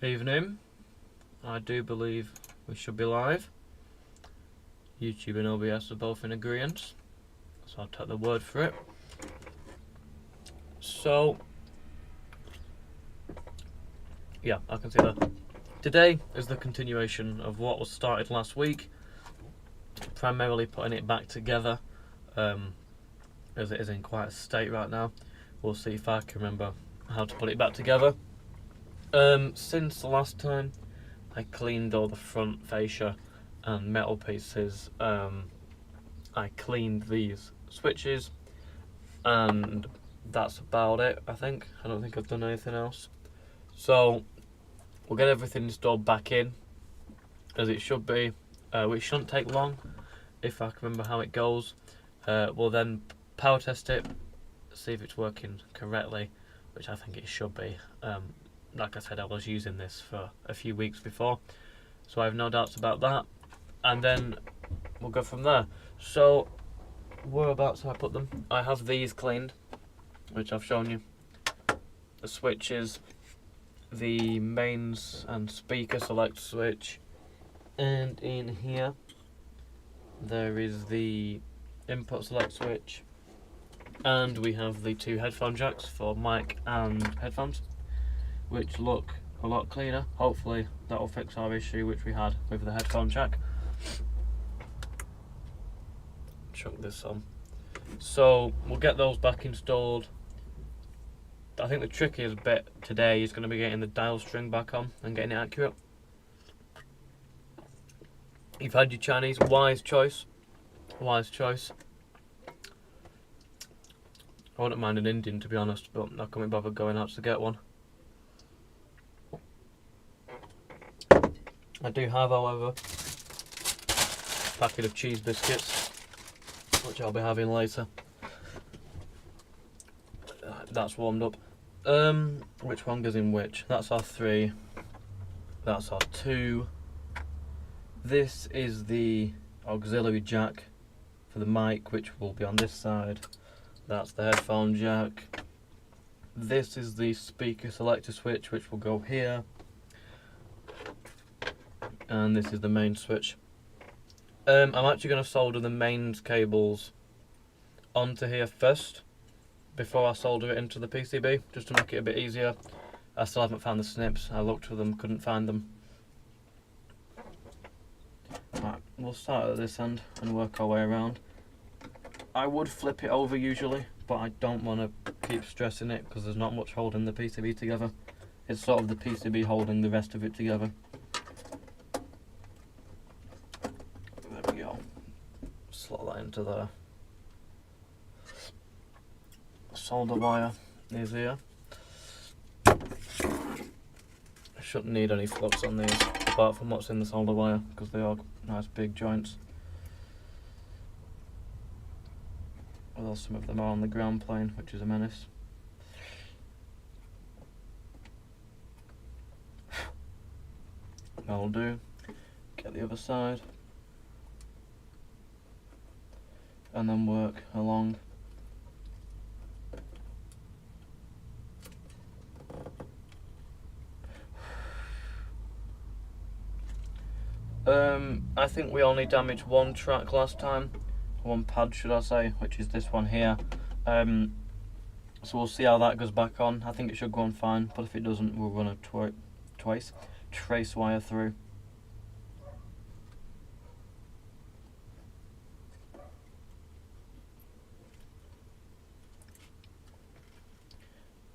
Evening. I do believe we should be live. YouTube and OBS are both in agreement, so I'll take the word for it. So, yeah, I can see that. Today is the continuation of what was started last week, primarily putting it back together, as it is in quite a state right now. We'll see if I can remember how to put it back together. Since the last time I cleaned all the front fascia and metal pieces, I cleaned these switches, and that's about it, I think. I don't think I've done anything else. So we'll get everything installed back in as it should be, which shouldn't take long if I can remember how it goes. We'll then power test it, see if it's working correctly, which I think it should be. Like I said, I was using this for a few weeks before, so I have no doubts about that, and then we'll go from there. So whereabouts have I put them? I have these cleaned, which I've shown you. The switches, the mains and speaker select switch, and in here there is the input select switch, and we have the two headphone jacks for mic and headphones, which look a lot cleaner. Hopefully that will fix our issue which we had with the headphone jack. Chuck this on. So we'll get those back installed. I think the trickiest bit today is going to be getting the dial string back on and getting it accurate. You've had your Chinese, wise choice. Wise choice. I wouldn't mind an Indian, to be honest, but I can't be bothered going out to get one. I do have, however, a packet of cheese biscuits, which I'll be having later. That's warmed up. Which one goes in which? That's our 3. That's our 2. This is the auxiliary jack for the mic, which will be on this side. That's the headphone jack. This is the speaker selector switch, which will go here. And this is the main switch. I'm actually going to solder the mains cables onto here first, before I solder it into the PCB, just to make it a bit easier. I still haven't found the snips. I looked for them, couldn't find them. Right, we'll start at this end and work our way around. I would flip it over usually, but I don't want to keep stressing it because there's not much holding the PCB together. It's sort of the PCB holding the rest of it together. There we go. Slot that into there. Solder wire is here. I shouldn't need any flux on these apart from what's in the solder wire because they are nice big joints. Although some of them are on the ground plane, which is a menace. That'll do. Get the other side. And then work along. I think we only damaged one track last time, one pad should I say, which is this one here. So we'll see how that goes back on. I think it should go on fine, but if it doesn't, we'll run a trace wire through.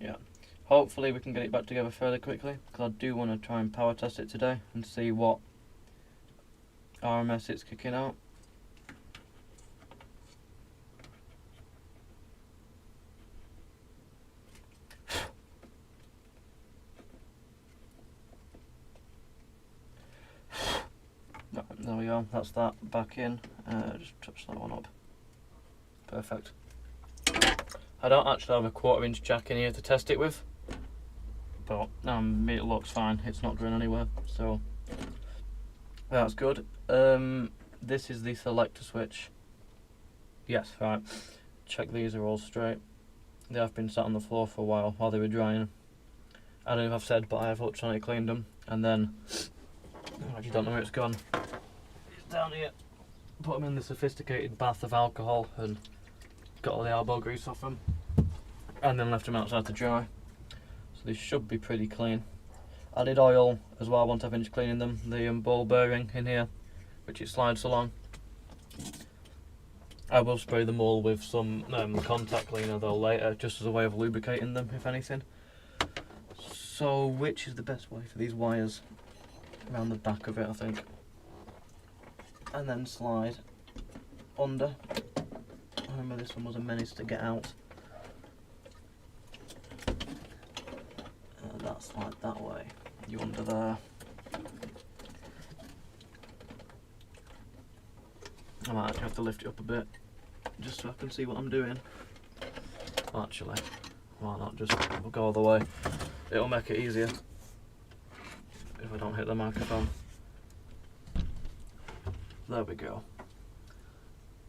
Yeah, hopefully we can get it back together fairly quickly, because I do want to try and power test it today and see what RMS it's kicking out. Right, there we go, that's that back in. Just touch that one up. Perfect. I don't actually have a 1/4 inch jack in here to test it with, but it looks fine, it's not going anywhere, so that's good. This is the selector switch. Yes, right. Check these are all straight. They have been sat on the floor for a while they were drying. I don't know if I've said, but I have electronically cleaned them. and then I actually don't know where it's gone. It's down here. Put them in the sophisticated bath of alcohol and got all the elbow grease off them, and then left them outside to dry. So they should be pretty clean. Added oil as well once I finished cleaning them. The ball bearing in here, which it slides along. I will spray them all with some contact cleaner though later, just as a way of lubricating them, if anything. So which is the best way for these wires? Around the back of it, I think. And then slide under. I remember this one was a menace to get out. And that slide that way. You under there. I might actually have to lift it up a bit, just so I can see what I'm doing. Actually, why not just go all the way? It'll make it easier if I don't hit the microphone. There we go.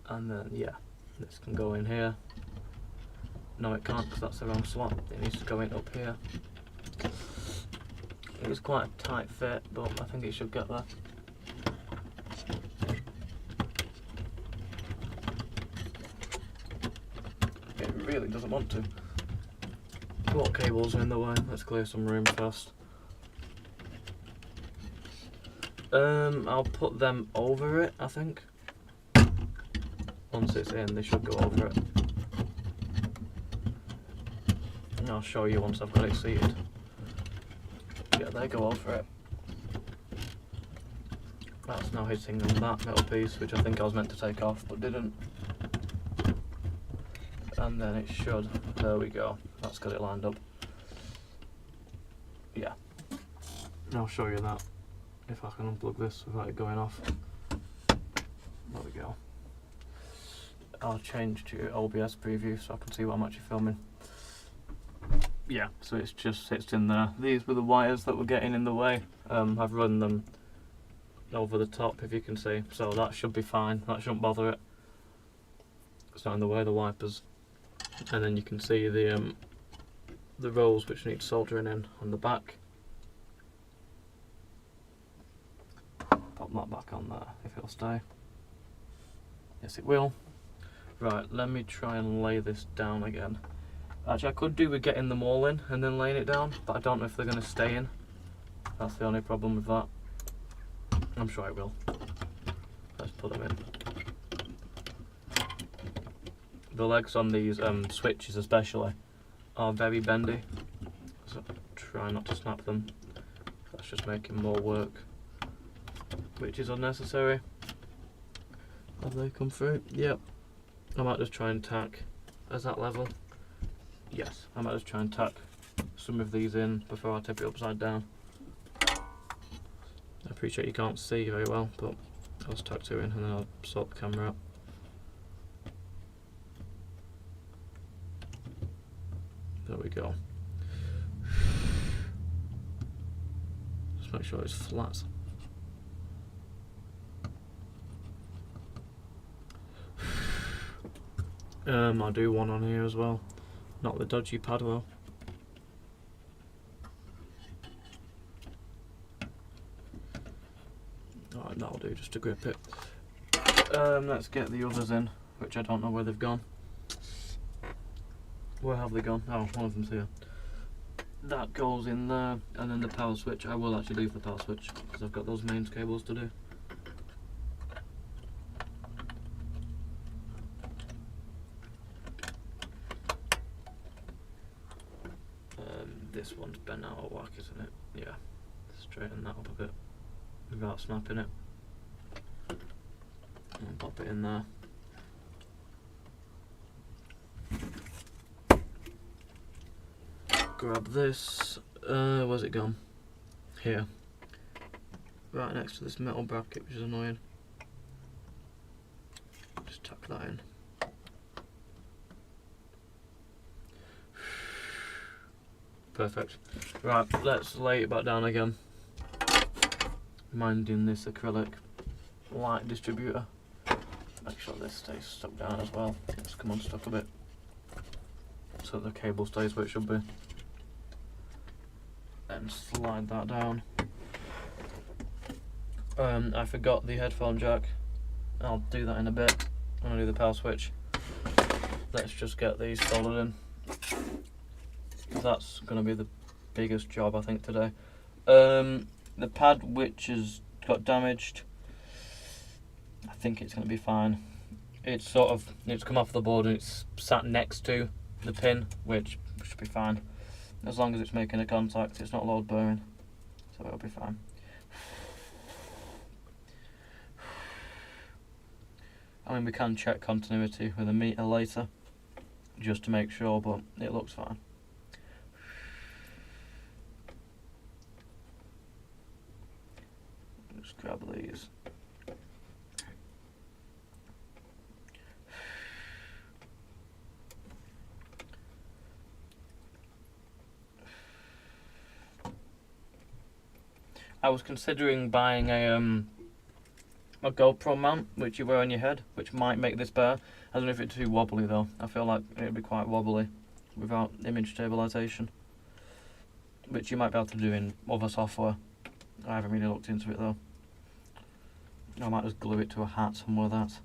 And then, yeah, this can go in here. No, it can't, because that's the wrong slot. It needs to go in up here. It was quite a tight fit, but I think it should get there. It really doesn't want to. What cables are in the way? Let's clear some room first. I'll put them over it, I think. Once it's in, they should go over it. And I'll show you once I've got it seated. Yeah, they go over it. That's now hitting on that metal piece, which I think I was meant to take off, but didn't. And then it should. There we go. That's got it lined up. Yeah. I'll show you that. If I can unplug this without it going off. There we go. I'll change to OBS preview so I can see what I'm actually filming. Yeah, so it's just sits in there. These were the wires that were getting in the way. I've run them over the top, if you can see, so that should be fine. That shouldn't bother it. It's not in the way of the wipers. And then you can see the rolls which need soldering in on the back. Pop that back on there if it'll stay. Yes, it will. Right, let me try and lay this down again. Actually, I could do with getting them all in and then laying it down, but I don't know if they're going to stay in. That's the only problem with that. I'm sure it will. Let's put them in. The legs on these switches especially are very bendy, so try not to snap them. That's just making more work, which is unnecessary. Have they come through? Yep. I might just try and tack as that level. Yes, I might just try and tack some of these in before I tip it upside down. I appreciate you can't see very well, but I'll just tack two in and then I'll sort the camera out. There we go. Just make sure it's flat. I'll do one on here as well. Not the dodgy pad though. Alright, that'll do just to grip it. Let's get the others in, which I don't know where they've gone. Where have they gone? Oh, one of them's here. That goes in there, and then the power switch. I will actually leave the power switch because I've got those mains cables to do. This one's bent out of whack, isn't it? Yeah. Straighten that up a bit without snapping it. And pop it in there. Grab this. Where's it gone? Here. Right next to this metal bracket, which is annoying. Just tuck that in. Perfect. Right, let's lay it back down again. Minding this acrylic light distributor. Make sure this stays stuck down as well. Let's come unstuck a bit so the cable stays where it should be. Then slide that down. I forgot the headphone jack. I'll do that in a bit when I do the power switch. Let's just get these soldered in. That's going to be the biggest job I think today. The pad which has got damaged, I think it's going to be fine. It's come off the board and it's sat next to the pin, which should be fine. As long as it's making a contact, it's not load bearing, so it'll be fine. I mean, we can check continuity with a meter later, just to make sure, but it looks fine. Just grab these. I was considering buying a GoPro mount, which you wear on your head, which might make this better. I don't know if it's too wobbly though. I feel like it would be quite wobbly without image stabilization, which you might be able to do in other software. I haven't really looked into it though. I might just glue it to a hat and wear that.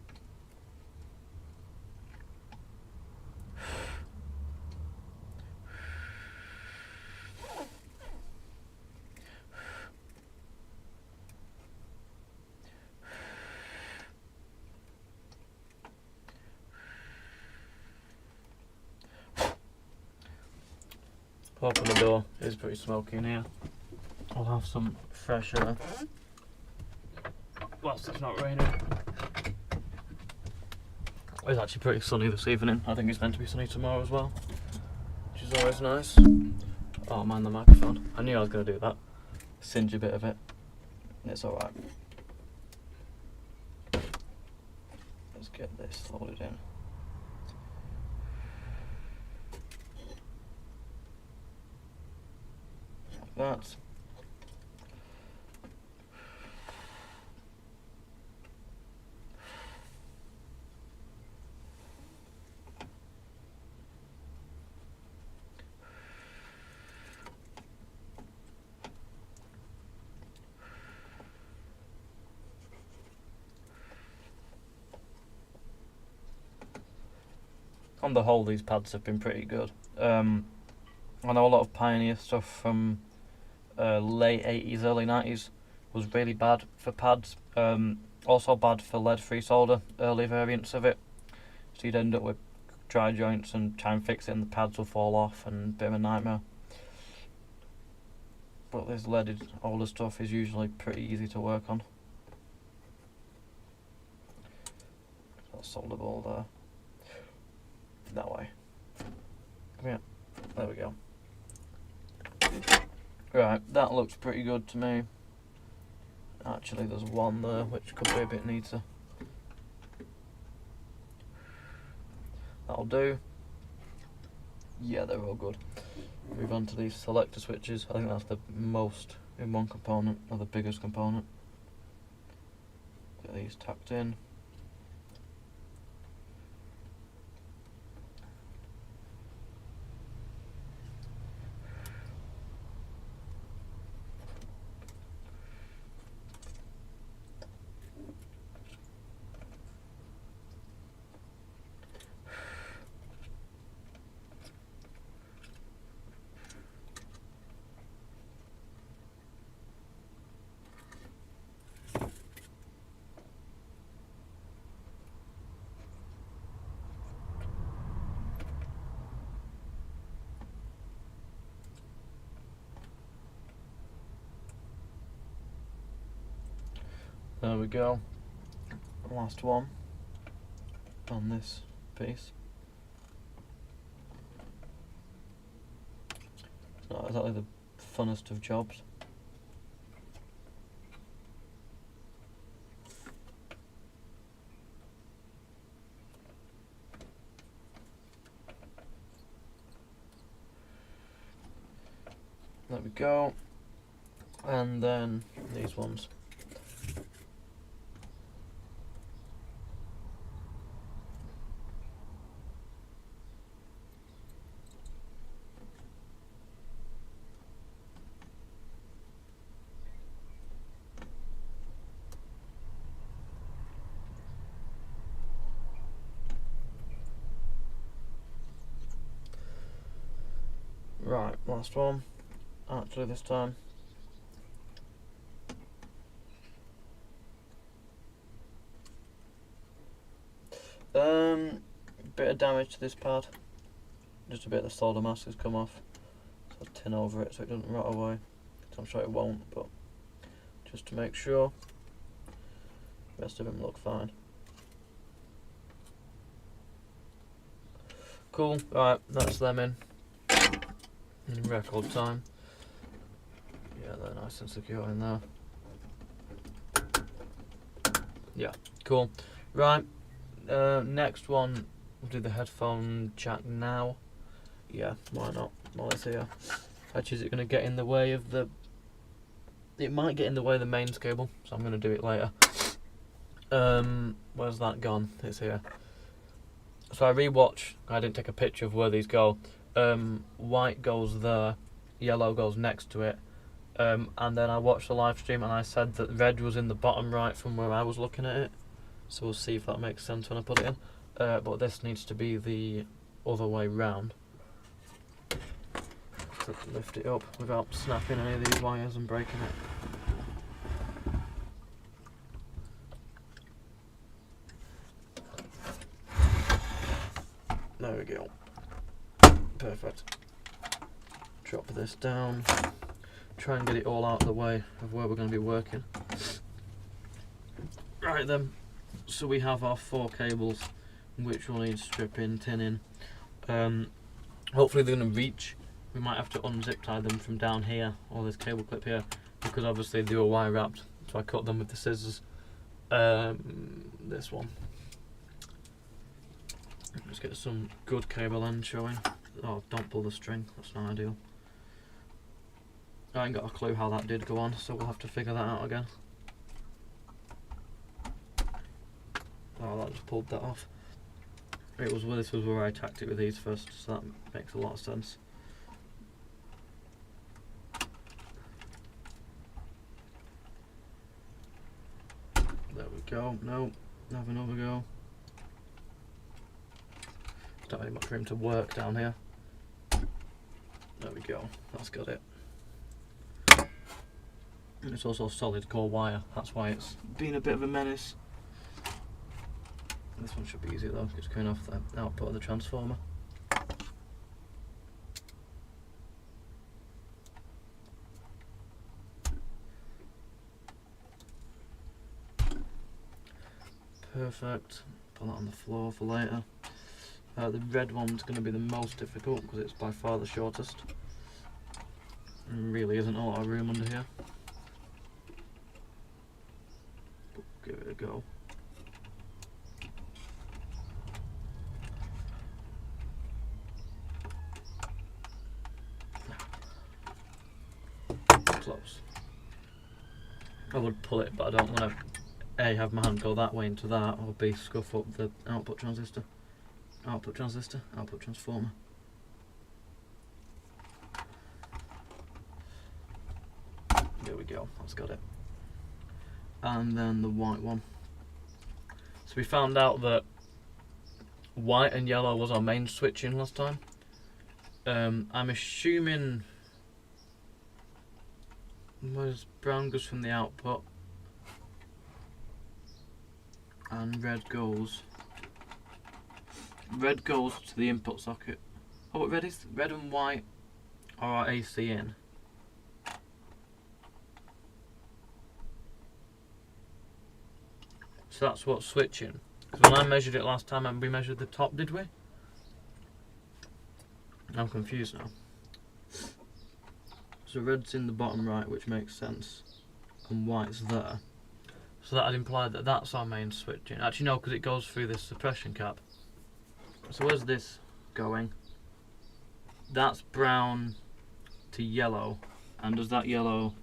Open the door, it's pretty smoky in here. I'll have some fresh air whilst it's not raining. It's actually pretty sunny this evening. I think it's meant to be sunny tomorrow as well, which is always nice. Oh, mind the microphone. I knew I was going to do that. Singe a bit of it. It's alright. Let's get this loaded in. That. On the whole, these pads have been pretty good. I know a lot of Pioneer stuff from late 80s, early 90s was really bad for pads. Also bad for lead-free solder, early variants of it. So you'd end up with dry joints and try and fix it and the pads will fall off and a bit of a nightmare. But this leaded older stuff is usually pretty easy to work on. That solder ball there. That way. Come here. There we go. Right, that looks pretty good to me. Actually, there's one there which could be a bit neater. That'll do. Yeah, they're all good. Move on to these selector switches. I think that's the most in one component, or the biggest component. Get these tucked in. There we go. Last one on this piece. It's not exactly the funnest of jobs. There we go. And then these ones. Right, last one. Actually, this time. Bit of damage to this pad. Just a bit of the solder mask has come off. So I'll tin over it so it doesn't rot away. I'm sure it won't, but just to make sure. The rest of them look fine. Cool, right, that's them in record time. Yeah, they're nice and secure in there. Yeah, cool. Right, next one, we'll do the headphone jack now. Yeah, why not, while it's here. Actually, is it going to get in the way of the... It might get in the way of the mains cable, so I'm going to do it later. Where's that gone? It's here. So I rewatch. I didn't take a picture of where these go. White goes there, yellow goes next to it, and then I watched the live stream and I said that red was in the bottom right from where I was looking at it. So we'll see if that makes sense when I put it in. But this needs to be the other way round. To lift it up without snapping any of these wires and breaking it. There we go. Perfect. Drop this down. Try and get it all out of the way of where we're going to be working. Right then. So we have our 4 cables, which will need stripping, tinning. Hopefully they're going to reach. We might have to unzip tie them from down here, or this cable clip here, because obviously they were wire wrapped. So I cut them with the scissors. This one. Let's get some good cable end showing. Oh, don't pull the string, that's not ideal. I ain't got a clue how that did go on, so we'll have to figure that out again. Oh, that just pulled that off. This was where I tacked it with these first, so that makes a lot of sense. There we go. No, have another go. Don't have much room to work down here. There we go. That's got it. And it's also solid core wire. That's why it's been a bit of a menace. This one should be easy though. It's going off the output of the transformer. Perfect. Put that on the floor for later. The red one's going to be the most difficult because it's by far the shortest. There really isn't a lot of room under here. But give it a go. Close. I would pull it, but I don't want to A, have my hand go that way into that, or B, scuff up the output transistor. Output transistor, output transformer. There we go, that's got it. And then the white one. So we found out that white and yellow was our main switching last time. I'm assuming was brown goes from the output and red goes to the input socket. Oh, but red and white are our AC in. So that's what's switching. Because when I measured it last time, we measured the top, did we? I'm confused now. So red's in the bottom right, which makes sense, and white's there. So that'd imply that that's our main switching. Actually no, because it goes through this suppression cap. So where's this going? That's brown to yellow. And does that yellow...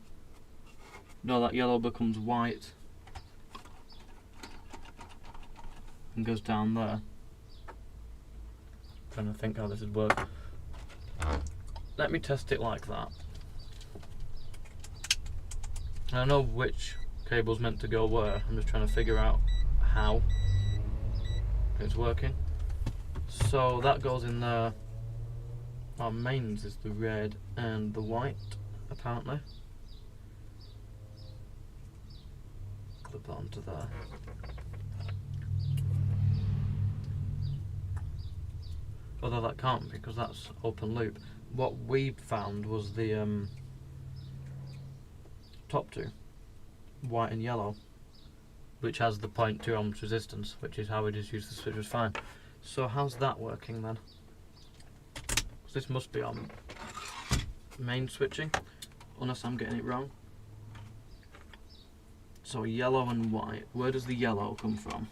No, that yellow becomes white. And goes down there. Trying to think how this would work. Let me test it like that. I know which cable's meant to go where. I'm just trying to figure out how it's working. So that goes in there, our mains is the red and the white, apparently. Clip that onto there. Although that can't be, because that's open loop. What we found was the top two, white and yellow, which has the 0.2 ohms resistance, which is how we just use the switch, was fine. So how's that working then? Because this must be on main switching, unless I'm getting it wrong. So yellow and white, where does the yellow come from?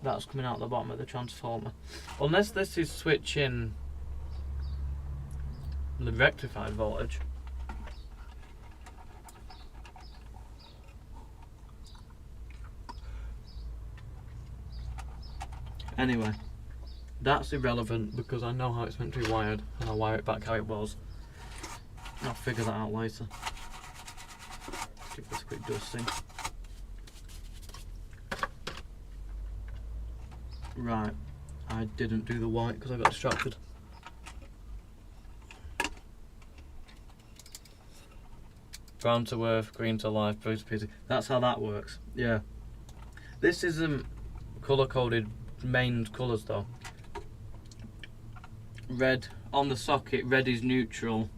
That's coming out the bottom of the transformer. Unless this is switching the rectified voltage. Anyway, that's irrelevant because I know how it's meant to be wired and I'll wire it back how it was. I'll figure that out later. Let's give this a quick dusting. Right, I didn't do the white because I got distracted. Brown to earth, green to life, blue to PC. That's how that works. Yeah. This isn't colour coded mains colours though. Red on the socket, red is neutral,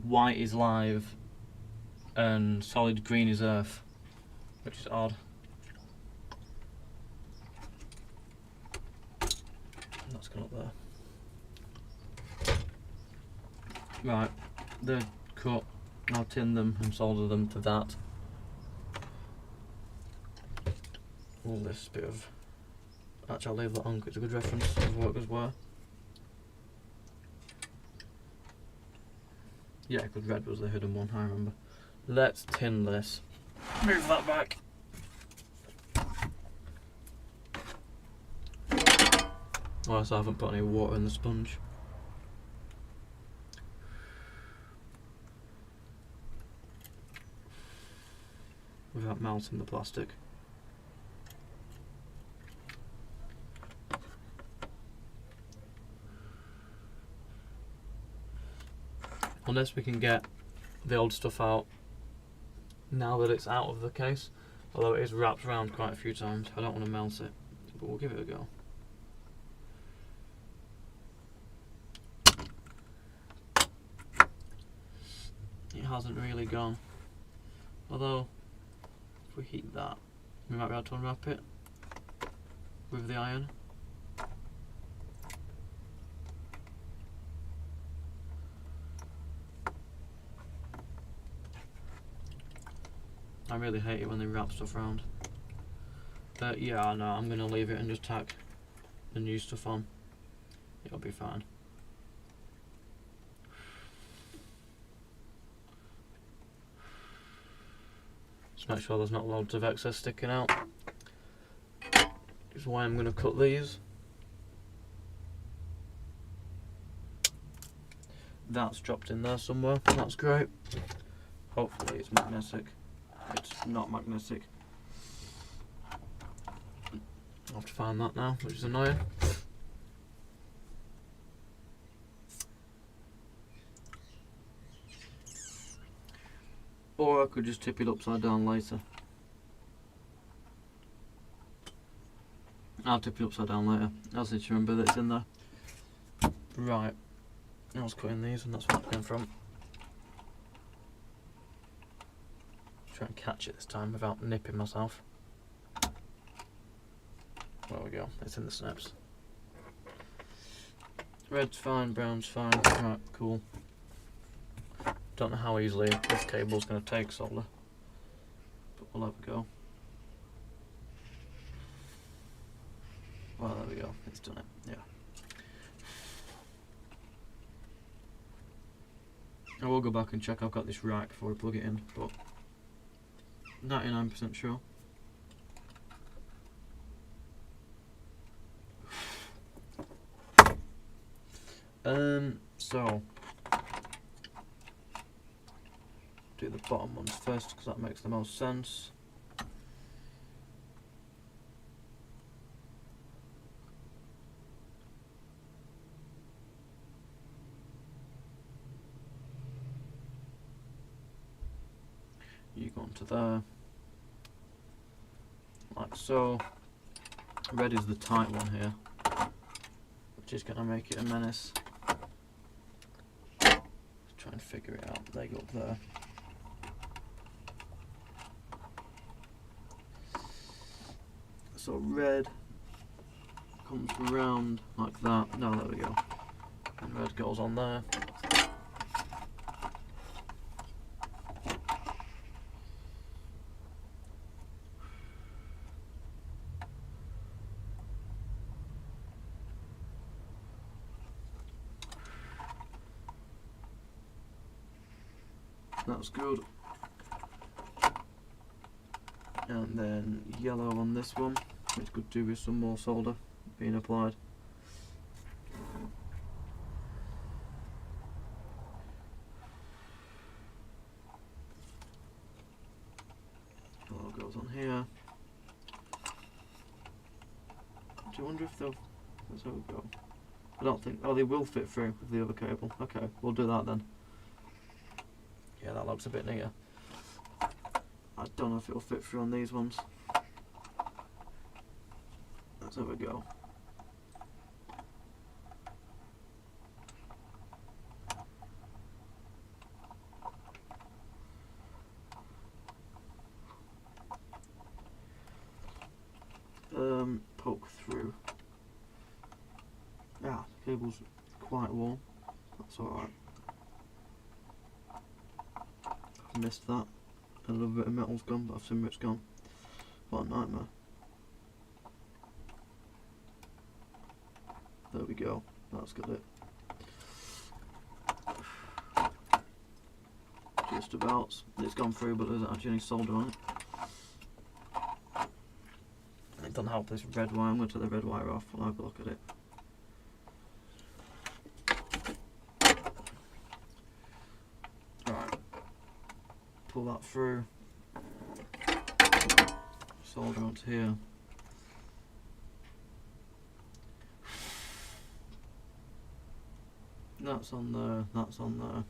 white is live, and solid green is earth, which is odd. That's gone up there. Right, they're cut. I'll tin them and solder them to that. All this bit of... Actually, I'll leave that on because it's a good reference of what goes where. Yeah, because red was the hidden one, I remember. Let's tin this. Move that back. Oh, so I haven't put any water in the sponge. Without melting the plastic. Unless we can get the old stuff out now that it's out of the case, although it is wrapped around quite a few times. I don't want to melt it, but we'll give it a go. It hasn't really gone, although if we heat that, we might be able to unwrap it with the iron. I really hate it when they wrap stuff around. But yeah, no, I'm going to leave it and just tack the new stuff on. It'll be fine. Just make sure there's not loads of excess sticking out. This is why I'm going to cut these. That's dropped in there somewhere. That's great. Hopefully it's magnetic. It's not magnetic. I'll have to find that now, which is annoying. Or I could just tip it upside down later. I'll tip it upside down later. I just need to remember that it's in there. Right. I was cutting these and that's where it came from. Try and catch it this time without nipping myself. There we go, it's in the snaps. Red's fine, brown's fine. Right, cool. Don't know how easily this cable's going to take solder, but we'll have a go. Well, there we go, it's done it, yeah. I will go back and check I've got this right before I plug it in, but 99% sure. So do the bottom ones first because that makes the most sense. go onto there, like so. Red is the tight one here, which is going to make it a menace. Let's try and figure it out. They go up there. So red comes around like that. No, there we go. And red goes on there. That's good. And then yellow on this one, which could do with some more solder being applied. Yellow goes on here. Do you wonder if they'll... Let's have a go. I don't think... Oh, they will fit through with the other cable. Okay, we'll do that then. Yeah, that looks a bit near. I don't know if it'll fit through on these ones. Let's have a go. Poke through. Ah, the cable's quite warm. That's alright. Missed that. A little bit of metal's gone, but I've seen where it's gone. What a nightmare. There we go. That's got it. Just about. It's gone through, but there's actually any solder on it. It doesn't help this red wire. I'm going to take the red wire off and have a look at it. Alright. Pull that through. Solder onto here. That's on there, that's on there.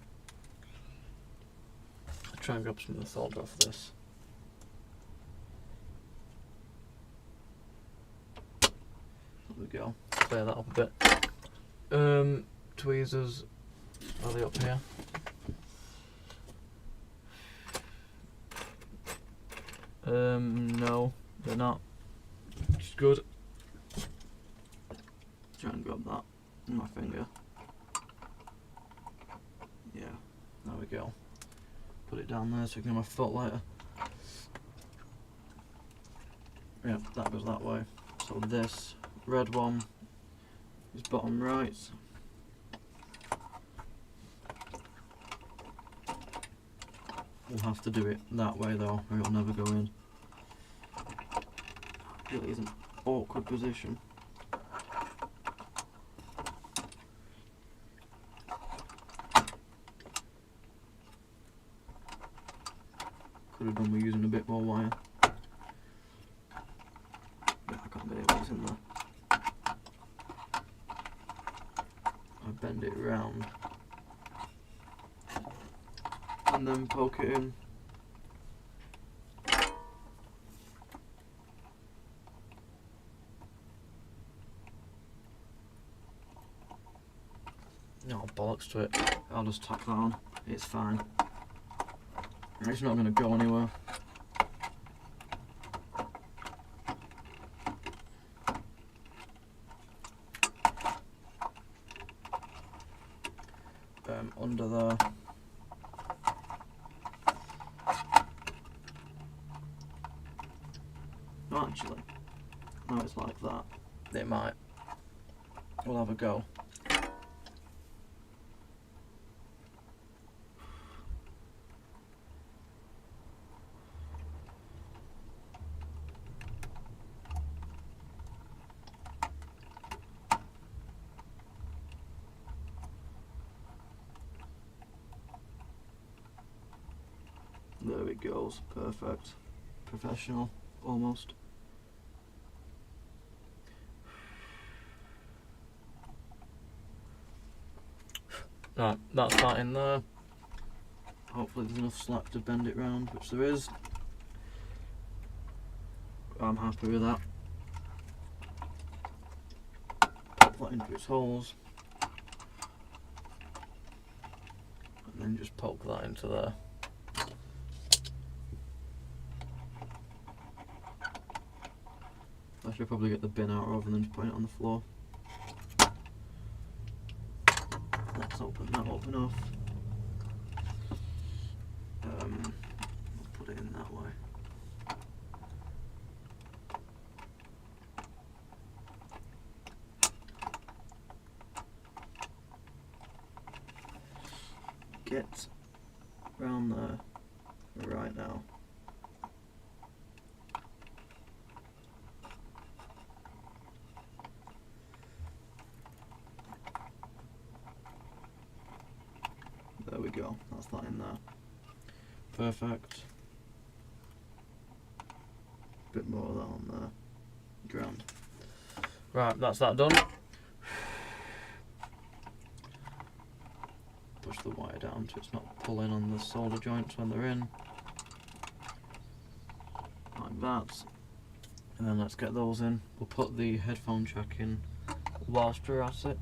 I'll try and grab some of the solder off this. There we go. Clear that up a bit. Tweezers, are they up here? No, they're not. Which is good. Try and grab that with my finger. Yeah, there we go. Put it down there so I can have my foot later. Yeah, that goes that way. So this red one is bottom right. We'll have to do it that way though, or it'll never go in. Really is an awkward position. Could have done with using a bit more wire. But I can't get it what's in there. I bend it round and then poke it in. No bollocks to it. I'll just tack that on. It's fine. It's not going to go anywhere. Under there. No, actually. No, it's like that. It might. We'll have a go. There it goes, perfect. Professional, almost. Right, that's that in there. Hopefully there's enough slack to bend it round, which there is. I'm happy with that. Pop that into its holes. And then just poke that into there. I should probably get the bin out rather than just putting it on the floor. Let's open that up enough. I'll put it in that way. Get round there right now. There we go, that's that in there. Perfect. Bit more of that on there. Grand. Right, that's that done. Push the wire down so it's not pulling on the solder joints when they're in. Like that. And then let's get those in. We'll put the headphone jack in whilst we're at it.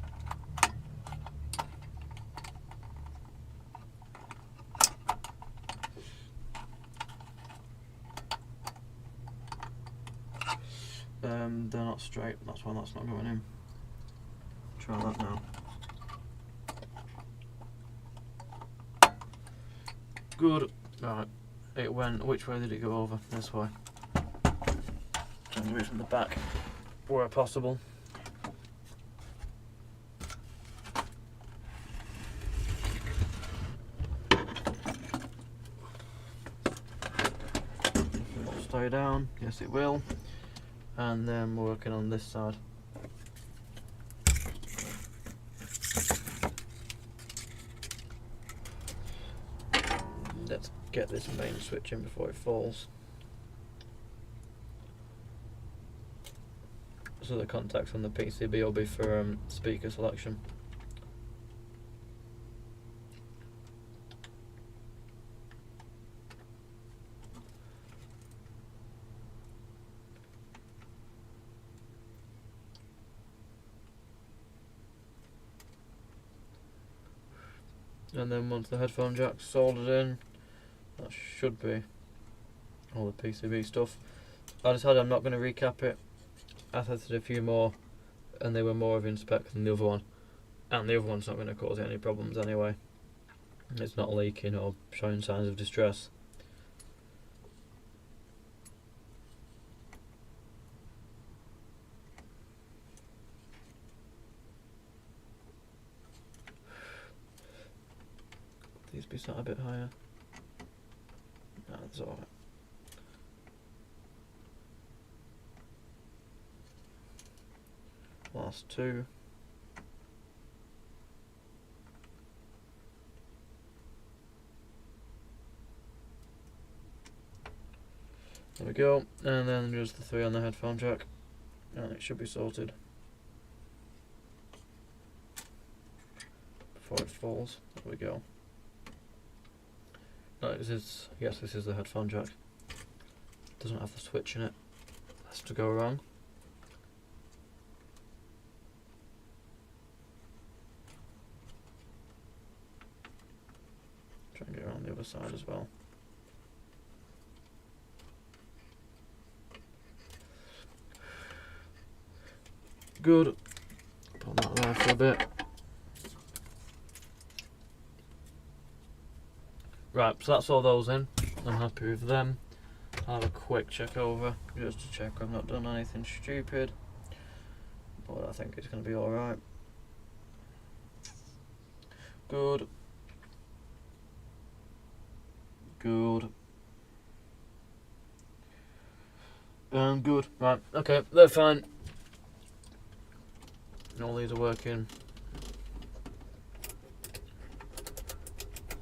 They're not straight, that's why that's not going in. Try that now. Good. Right, it went, which way did it go over? This way. And reach from the back where possible. It'll stay down, yes it will. And then we're working on this side. Let's get this main switch in before it falls. So the contacts on the PCB will be for speaker selection. And then once the headphone jack's soldered in, that should be all the PCB stuff. I decided I'm not going to recap it. I tested a few more and they were more of in spec than the other one. And the other one's not going to cause any problems anyway. It's not leaking or showing signs of distress. These be sat a bit higher. No, that's alright. Last two. There we go, and then just the three on the headphone jack, and it should be sorted before it falls. There we go. No, this is the headphone jack. Doesn't have the switch in it. That's to go wrong. Try and get around the other side as well. Good. Put that there for a bit. Right, so that's all those in. I'm happy with them. I'll have a quick check over just to check I've not done anything stupid. But I think it's going to be alright. Good. Good. And good. Right, okay, they're fine. All these are working.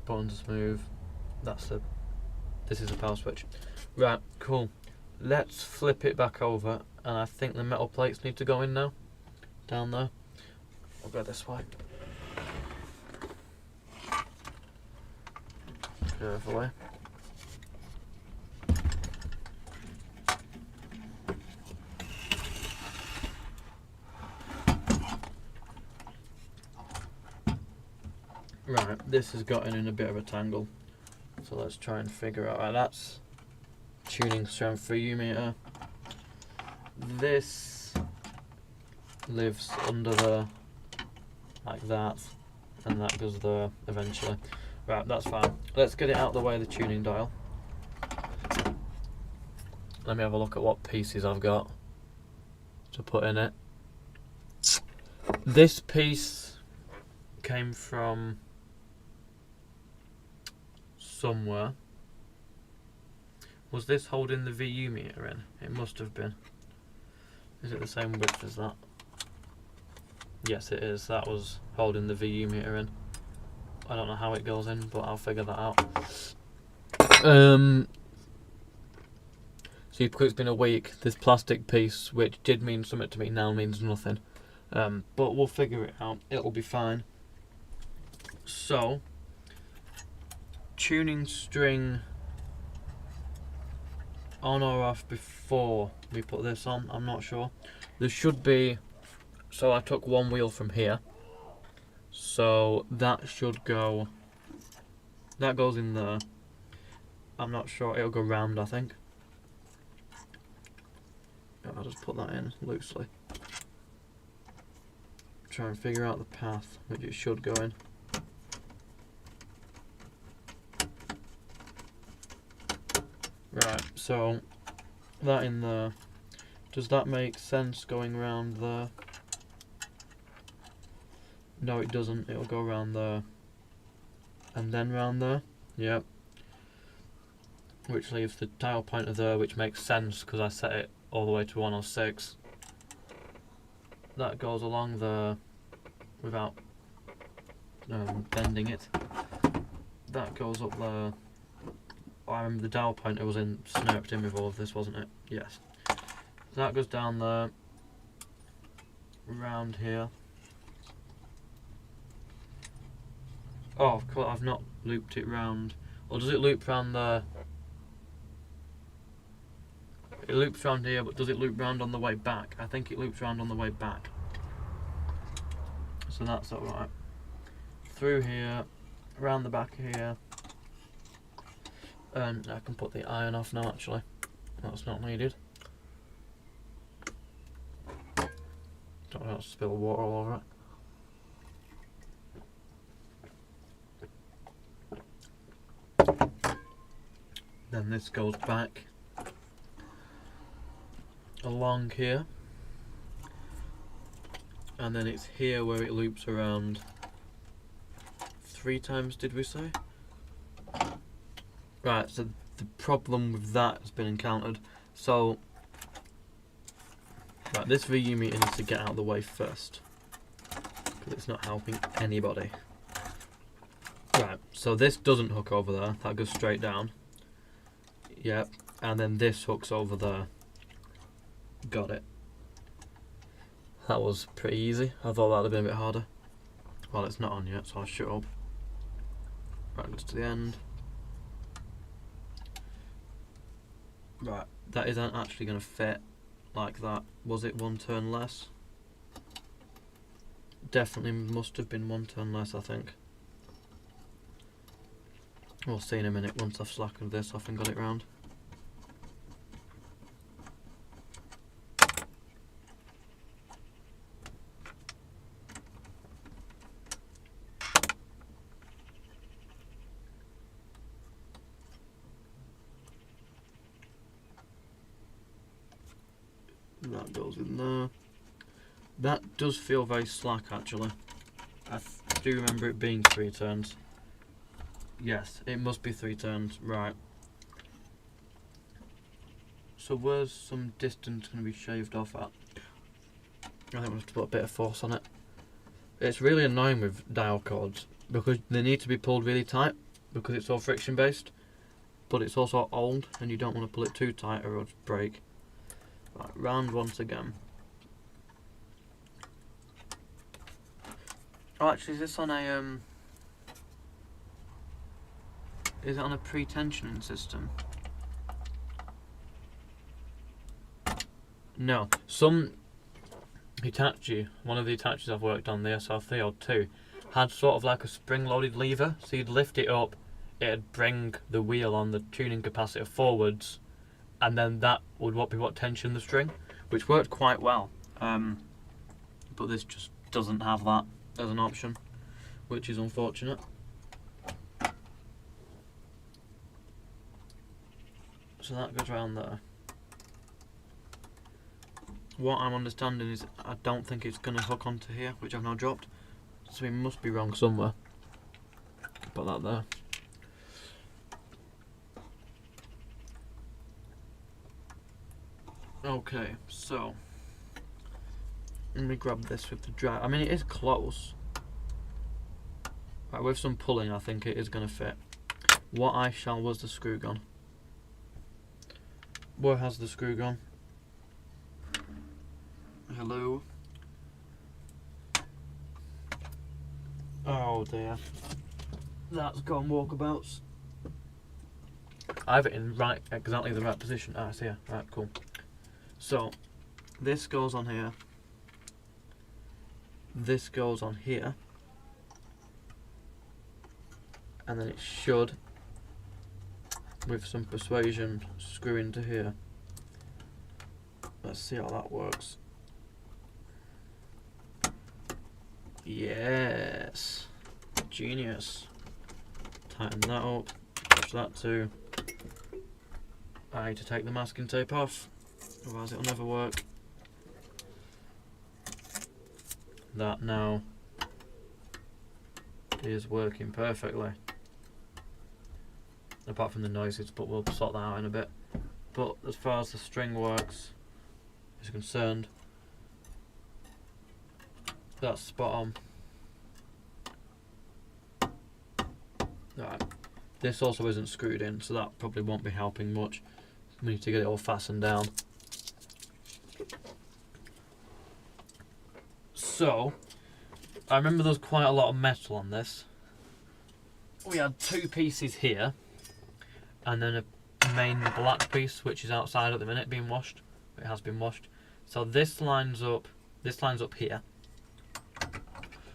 Buttons smooth. This is a power switch. Right, cool. Let's flip it back over, and I think the metal plates need to go in now. Down there. I'll go this way. carefully. Right, this has gotten in a bit of a tangle, so let's try and figure out. Right, that's tuning strength for U-meter. This lives under there, like that, and that goes there eventually. Right, that's fine. Let's get it out of the way of the tuning dial. Let me have a look at what pieces I've got to put in it. This piece came from somewhere. Was this holding the VU meter in? It must have been. Is it the same width as that? Yes, it is. That was holding the VU meter in. I don't know how it goes in, but I'll figure that out. See, because it's been a week, this plastic piece, which did mean something to me, now means nothing. But we'll figure it out. It'll be fine. So, tuning string on or off before we put this on, I'm not sure. There should be, so I took one wheel from here, so that should go, that goes in there. I'm not sure, it'll go round, I think. I'll just put that in loosely. Try and figure out the path which it should go in. Right, so that in there. Does that make sense going round there? No, it doesn't. It'll go round there. And then round there. Yep. Which leaves the dial pointer there, which makes sense because I set it all the way to 106. That goes along there without bending it. That goes up there. I remember the dial pointer was snurped in with all of this, wasn't it? Yes. So that goes down there, round here. Oh, of course, I've not looped it round. Or does it loop round there? It loops round here, but does it loop round on the way back? I think it loops round on the way back. So that's alright. Through here, around the back here. And I can put the iron off now, actually. That's not needed. Don't want to spill water all over it. Then this goes back along here. And then it's here where it loops around 3 times, did we say? Right, so the problem with that has been encountered. So, right, this VU meter needs to get out of the way first, because it's not helping anybody. Right, so this doesn't hook over there, that goes straight down. Yep, and then this hooks over there. Got it. That was pretty easy. I thought that would have been a bit harder. Well, it's not on yet, so I'll shut up. Right, goes to the end. Right, that isn't actually going to fit like that. Was it 1 turn less? Definitely must have been 1 turn less, I think. We'll see in a minute once I've slackened this off and got it round. That goes in there. That does feel very slack, actually. I do remember it being 3 turns. Yes, it must be 3 turns, right. So where's some distance going to be shaved off at? I think we have to put a bit of force on it. It's really annoying with dial cords because they need to be pulled really tight because it's all friction based, but it's also old and you don't want to pull it too tight or it'll just break. Right, round once again. Oh, actually, is this on a Is it on a pre-tensioning system? No. Some Hitachi, one of the Hitachis I've worked on, the SR302, had sort of like a spring-loaded lever, so you'd lift it up, it'd bring the wheel on the tuning capacitor forwards, and then that would be what tensioned the string, which worked quite well. But this just doesn't have that as an option, which is unfortunate. So that goes around there. What I'm understanding is I don't think it's going to hook onto here, which I've now dropped. So we must be wrong somewhere. Put that there. Okay, so let me grab this with the drive. I mean, it is close. Right, with some pulling, I think it is going to fit. What I shall was the screw gun. Where has the screw gone? Hello. Oh dear. That's gone walkabouts. I have it in exactly the right position. Ah, it's here. Right, cool. So, this goes on here. This goes on here. And then it should, with some persuasion, screw into here. Let's see how that works. Yes, genius. Tighten that up, push that too. I need to take the masking tape off, otherwise it'll never work. That now is working perfectly. Apart from the noises, but we'll sort that out in a bit. But as far as the string works is concerned, that's spot on. Right. This also isn't screwed in, so that probably won't be helping much. We need to get it all fastened down. So, I remember there was quite a lot of metal on this. We had two pieces here, and then a main black piece, which is outside at the minute, being washed. It has been washed. So this lines up here.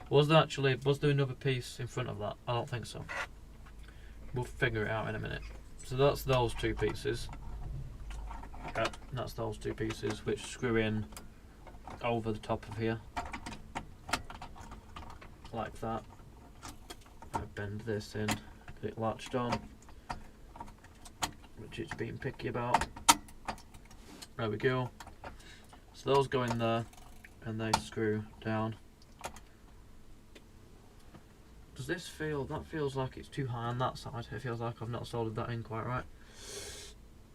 Was there another piece in front of that? I don't think so. We'll figure it out in a minute. So that's those two pieces. Yep, that's those two pieces which screw in over the top of here. Like that. I bend this in, get it latched on, which it's being picky about. There we go. So those go in there and they screw down. Does this feel, that feels like it's too high on that side. It feels like I've not soldered that in quite right.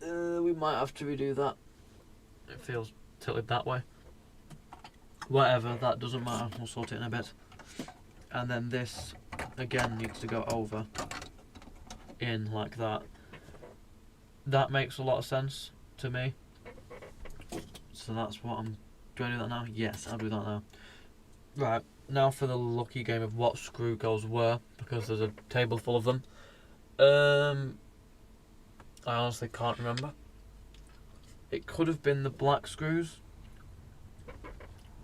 We might have to redo that. It feels tilted that way. Whatever, that doesn't matter, we'll sort it in a bit. And then this, again, needs to go over, in like that. That makes a lot of sense to me. So that's what do I do that now? Yes, I'll do that now. Right. Now for the lucky game of what screw goes where, because there's a table full of them. I honestly can't remember. It could have been the black screws.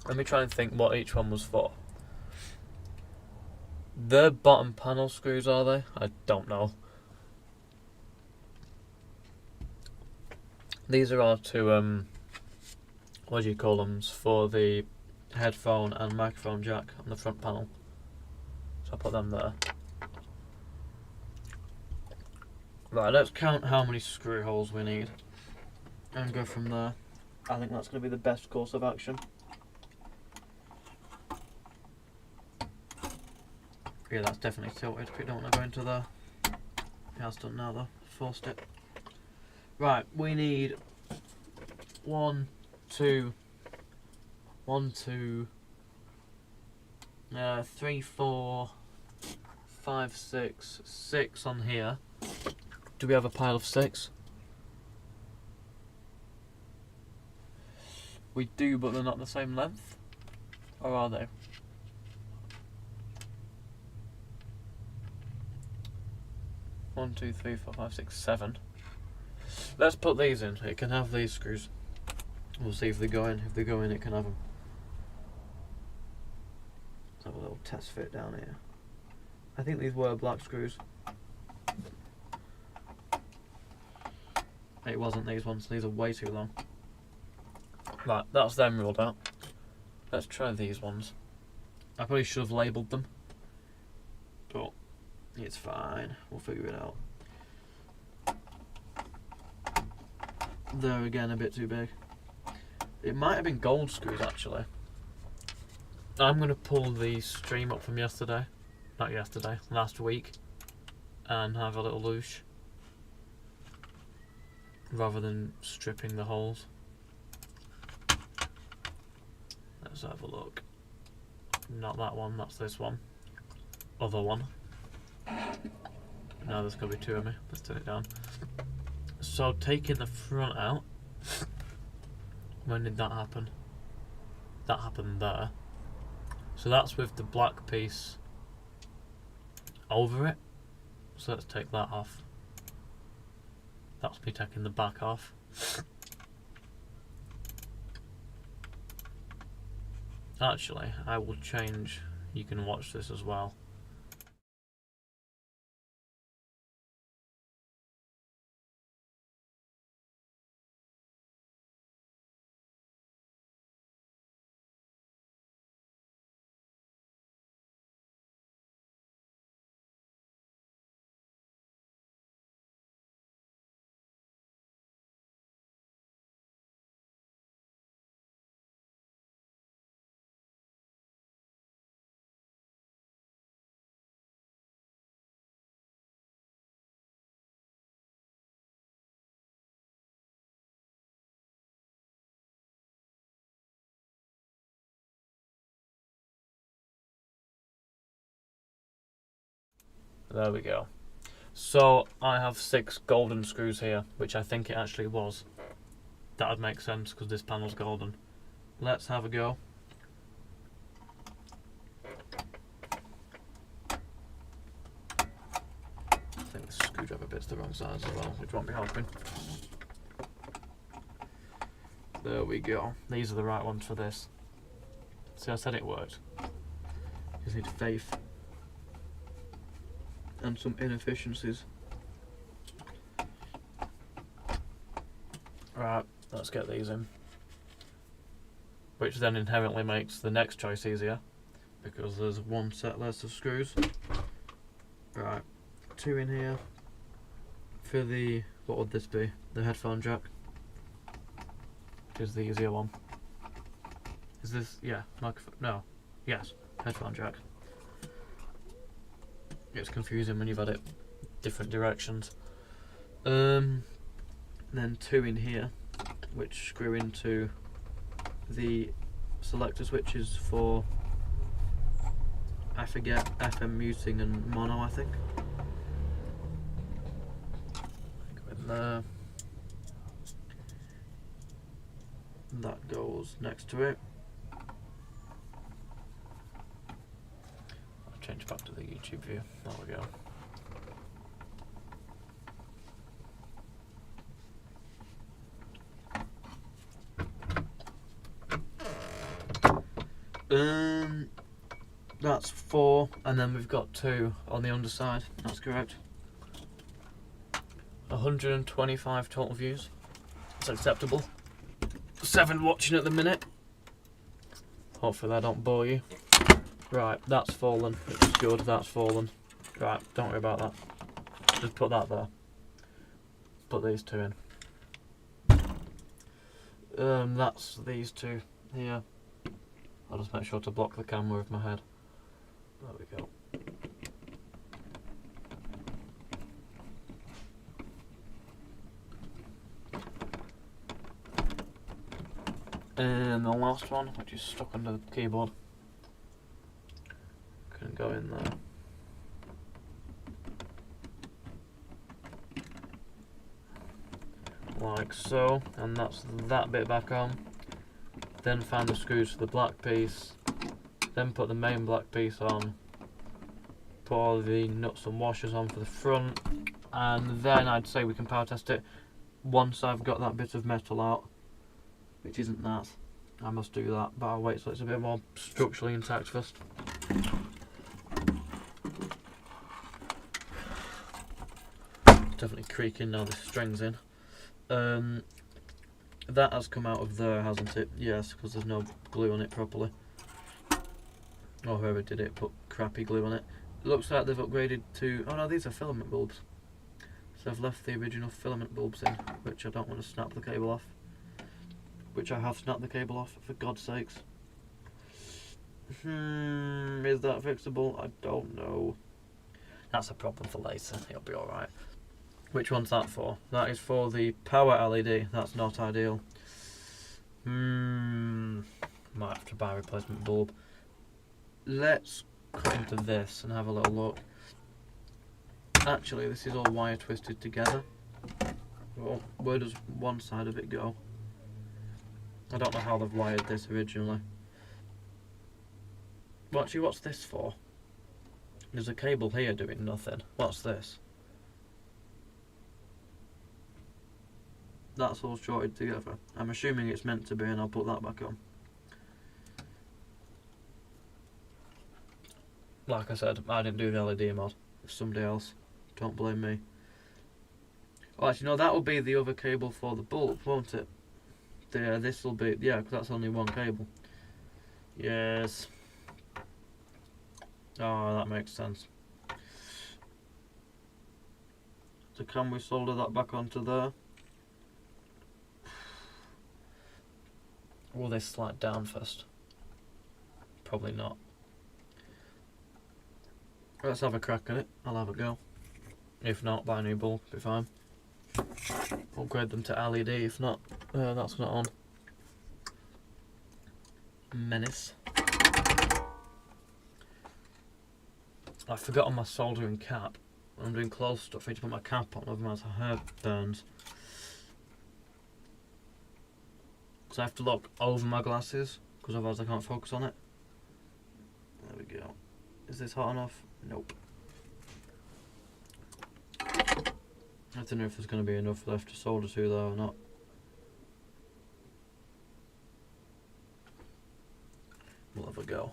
Let me try and think what each one was for. The bottom panel screws, are they? I don't know. These are our two, what do you call them, for the headphone and microphone jack on the front panel. So I'll put them there. Right, let's count how many screw holes we need and go from there. I think that's going to be the best course of action. Yeah, that's definitely tilted. We don't want to go into there. It has done now though. Forced it. Right, we need 1, 2, 3, 4, 5, 6 on here. Do we have a pile of 6? We do, but they're not the same length. Or are they? 1, 2, 3, 4, 5, 6, 7. Let's put these in. It can have these screws. We'll see if they go in. If they go in, it can have them. Let's have a little test fit down here. I think these were black screws. It wasn't these ones. These are way too long. Right, that's them ruled out. Let's try these ones. I probably should have labelled them, but it's fine. We'll figure it out. They're again a bit too big. It might have been gold screws actually. I'm going to pull the stream up from yesterday. Not yesterday, last week. And have a little loosh. Rather than stripping the holes. Let's have a look. Not that one, that's this one. Other one. No, there's going to be two of me. Let's turn it down. So taking the front out. When did that happen? That happened there. So that's with the black piece over it. So let's take that off. That's me taking the back off. Actually, I will change. You can watch this as well. There we go. So I have 6 golden screws here, which I think it actually was. That would make sense because this panel's golden. Let's have a go. I think the screwdriver bit's the wrong size as well, which won't be helping. There we go. These are the right ones for this. See, I said it worked. Just need faith. And some inefficiencies. Right, let's get these in. Which then inherently makes the next choice easier, because there's one set less of screws. Right, 2 in here for the, what would this be? The headphone jack. Is the easier one. Is this, yeah, microphone, no, yes, headphone jack. It's confusing when you've had it different directions. Then 2 in here, which screw into the selector switches for, I forget, FM muting and mono, I think. Go in there. That goes next to it. I'll change back to the YouTube view. There we go. That's 4, and then we've got 2 on the underside. That's correct. 125 total views. That's acceptable. 7 watching at the minute. Hopefully that don't bore you. Right, that's fallen, which is good. That's fallen. Right, don't worry about that. Just put that there. Put these 2 in. That's these 2 here. I'll just make sure to block the camera with my head. There we go. And the last one, which is stuck under the keyboard, can go in there. Like so, and that's that bit back on. Then find the screws for the black piece, then put the main black piece on, put all the nuts and washers on for the front, and then I'd say we can power test it once I've got that bit of metal out, which isn't that. I must do that, but I'll wait till it's a bit more structurally intact first. It's definitely creaking now the string's in. That has come out of there, hasn't it? Yes, because there's no glue on it properly. Or whoever did it put crappy glue on it. Looks like they've upgraded to... Oh no, these are filament bulbs. So I've left the original filament bulbs in, which I don't want to snap the cable off. Which I have snapped the cable off, for God's sakes. Is that fixable? I don't know. That's a problem for later, it'll be alright. Which one's that for? That is for the power LED, that's not ideal. Might have to buy a replacement bulb. Let's cut into this and have a little look. Actually, this is all wire twisted together. Well, where does one side of it go? I don't know how they've wired this originally. Well, actually, what's this for? There's a cable here doing nothing. What's this? That's all shorted together. I'm assuming it's meant to be, and I'll put that back on. Like I said, I didn't do the LED mod. It's somebody else. Don't blame me. Well, actually, no, that will be the other cable for the bulb, won't it? Yeah, this will be... Yeah, because that's only one cable. Yes. Oh, that makes sense. So can we solder that back onto there? Will they slide down first? Probably not. Let's have a crack at it. I'll have a go. If not, buy a new bulb, be fine. Upgrade them to LED if not. That's not on. Menace. I forgot on my soldering cap. I'm doing close stuff. I need to put my cap on, otherwise my hair burns. Because I have to look over my glasses, because otherwise I can't focus on it. There we go. Is this hot enough? Nope. I don't know if there's going to be enough left to solder to though or not. We'll have a go.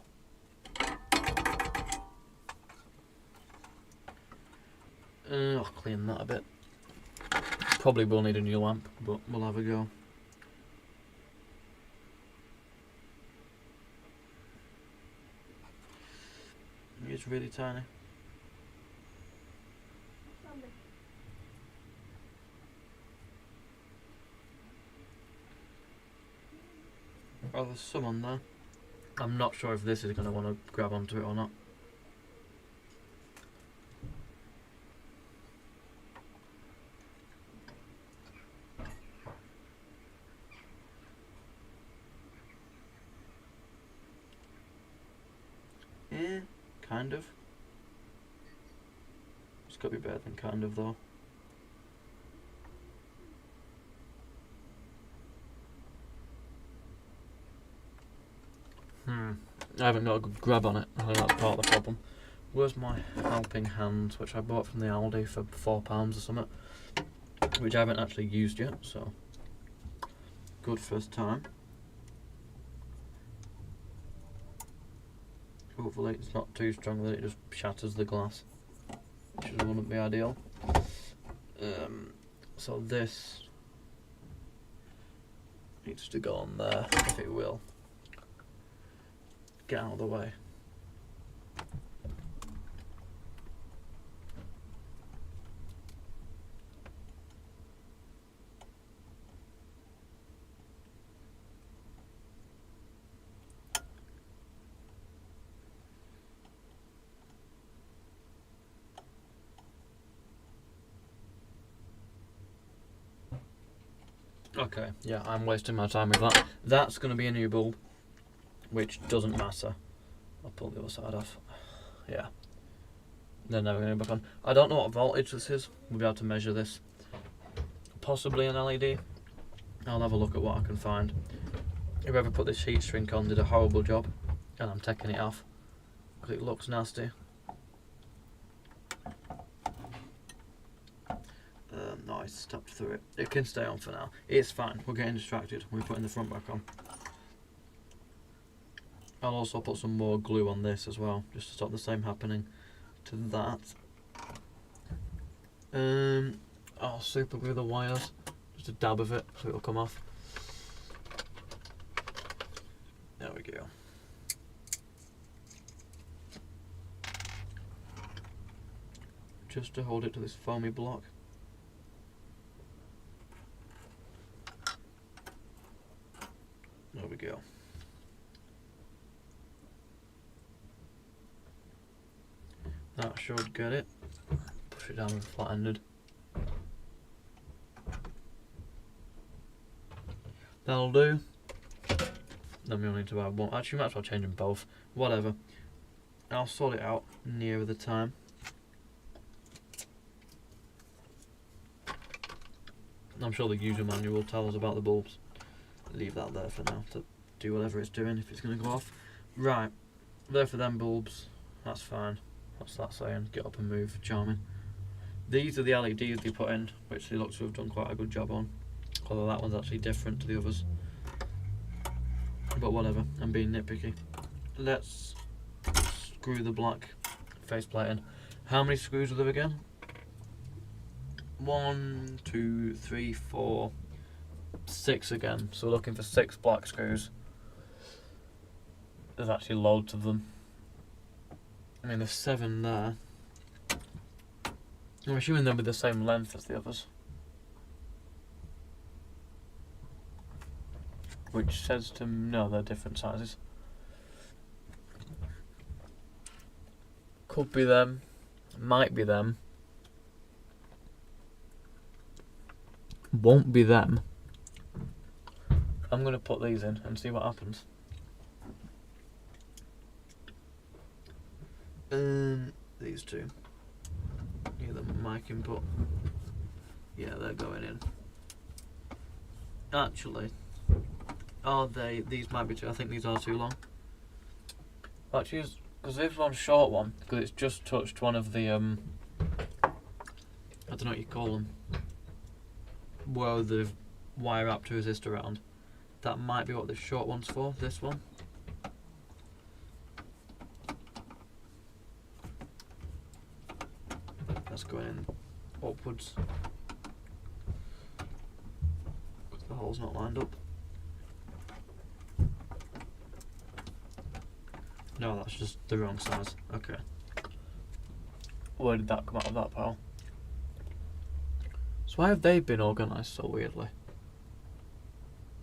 I'll clean that a bit. Probably will need a new lamp, but we'll have a go. It's really tiny. Oh, there's some on there. I'm not sure if this is going to want to grab onto it or not. Yeah, kind of. It's got to be better than kind of though. I haven't got a good grab on it. I think that's part of the problem. Where's my helping hand, which I bought from the Aldi for £4 or something, which I haven't actually used yet, so good first time. Hopefully it's not too strong that it just shatters the glass, which wouldn't be ideal. So this needs to go on there, if it will. Get out of the way. Okay, yeah, I'm wasting my time with that. That's going to be a new bulb, which doesn't matter. I'll pull the other side off. Yeah. They're never going to be back on. I don't know what voltage this is. We'll be able to measure this. Possibly an LED. I'll have a look at what I can find. Whoever put this heat shrink on did a horrible job, and I'm taking it off because it looks nasty. I stepped through it. It can stay on for now. It's fine. We're getting distracted. We're putting the front back on. I'll also put some more glue on this as well, just to stop the same happening to that. I'll super glue the wires, just a dab of it so it'll come off. There we go. Just to hold it to this foamy block. There we go. That should get it. Push it down with flat-ended. That'll do. Then we only need to add one. Actually, we might as well change them both. Whatever. I'll sort it out nearer the time. I'm sure the user manual will tell us about the bulbs. Leave that there for now to do whatever it's doing if it's going to go off. Right, there for them bulbs. That's fine. What's that saying? Get up and move. Charming. These are the LEDs they put in, which they look to have done quite a good job on. Although that one's actually different to the others. But whatever, I'm being nitpicky. Let's screw the black faceplate in. How many screws are there again? 1, 2, 3, 4, 6 again. So we're looking for 6 black screws. There's actually loads of them. I mean, there's 7 there. I'm assuming they'll be the same length as the others. Which says to no, they're different sizes. Could be them. Might be them. Won't be them. I'm going to put these in and see what happens. These two. Yeah, the mic input. Yeah, they're going in. Actually, are they? These might be too. I think these are too long. Actually, because this one's short one, because it's just touched one of the I don't know what you call them. Where the wire up to resist around. That might be what the short one's for. This one. That's going in upwards. Because the hole's not lined up. No, that's just the wrong size. Okay. Where did that come out of that pile? So why have they been organised so weirdly?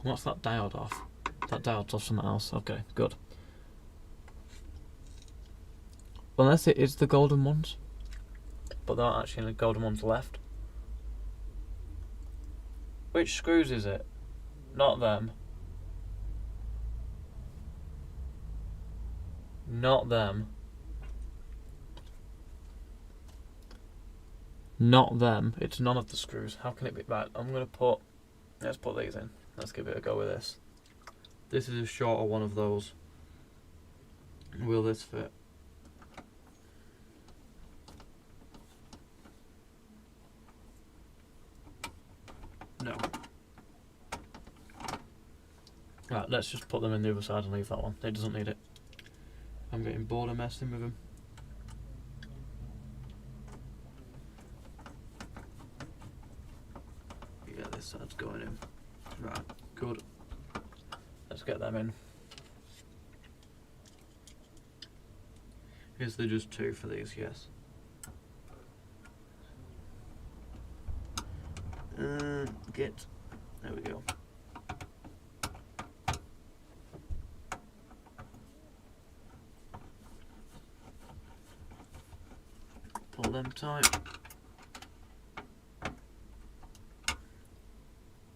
What's that diode off? That diode's off something else. Okay, good. Unless it is the golden ones. But there aren't actually any golden ones left. Which screws is it? Not them. Not them. Not them. It's none of the screws. How can it be? Right, I'm going to put... Let's put these in. Let's give it a go with this. This is a shorter one of those. Will this fit? No. Right, let's just put them in the other side and leave that one. It doesn't need it. I'm getting bored of messing with them. Yeah, this side's going in. Right, good. Let's get them in. Is there just 2 for these? Yes. Get. There we go. Pull them tight.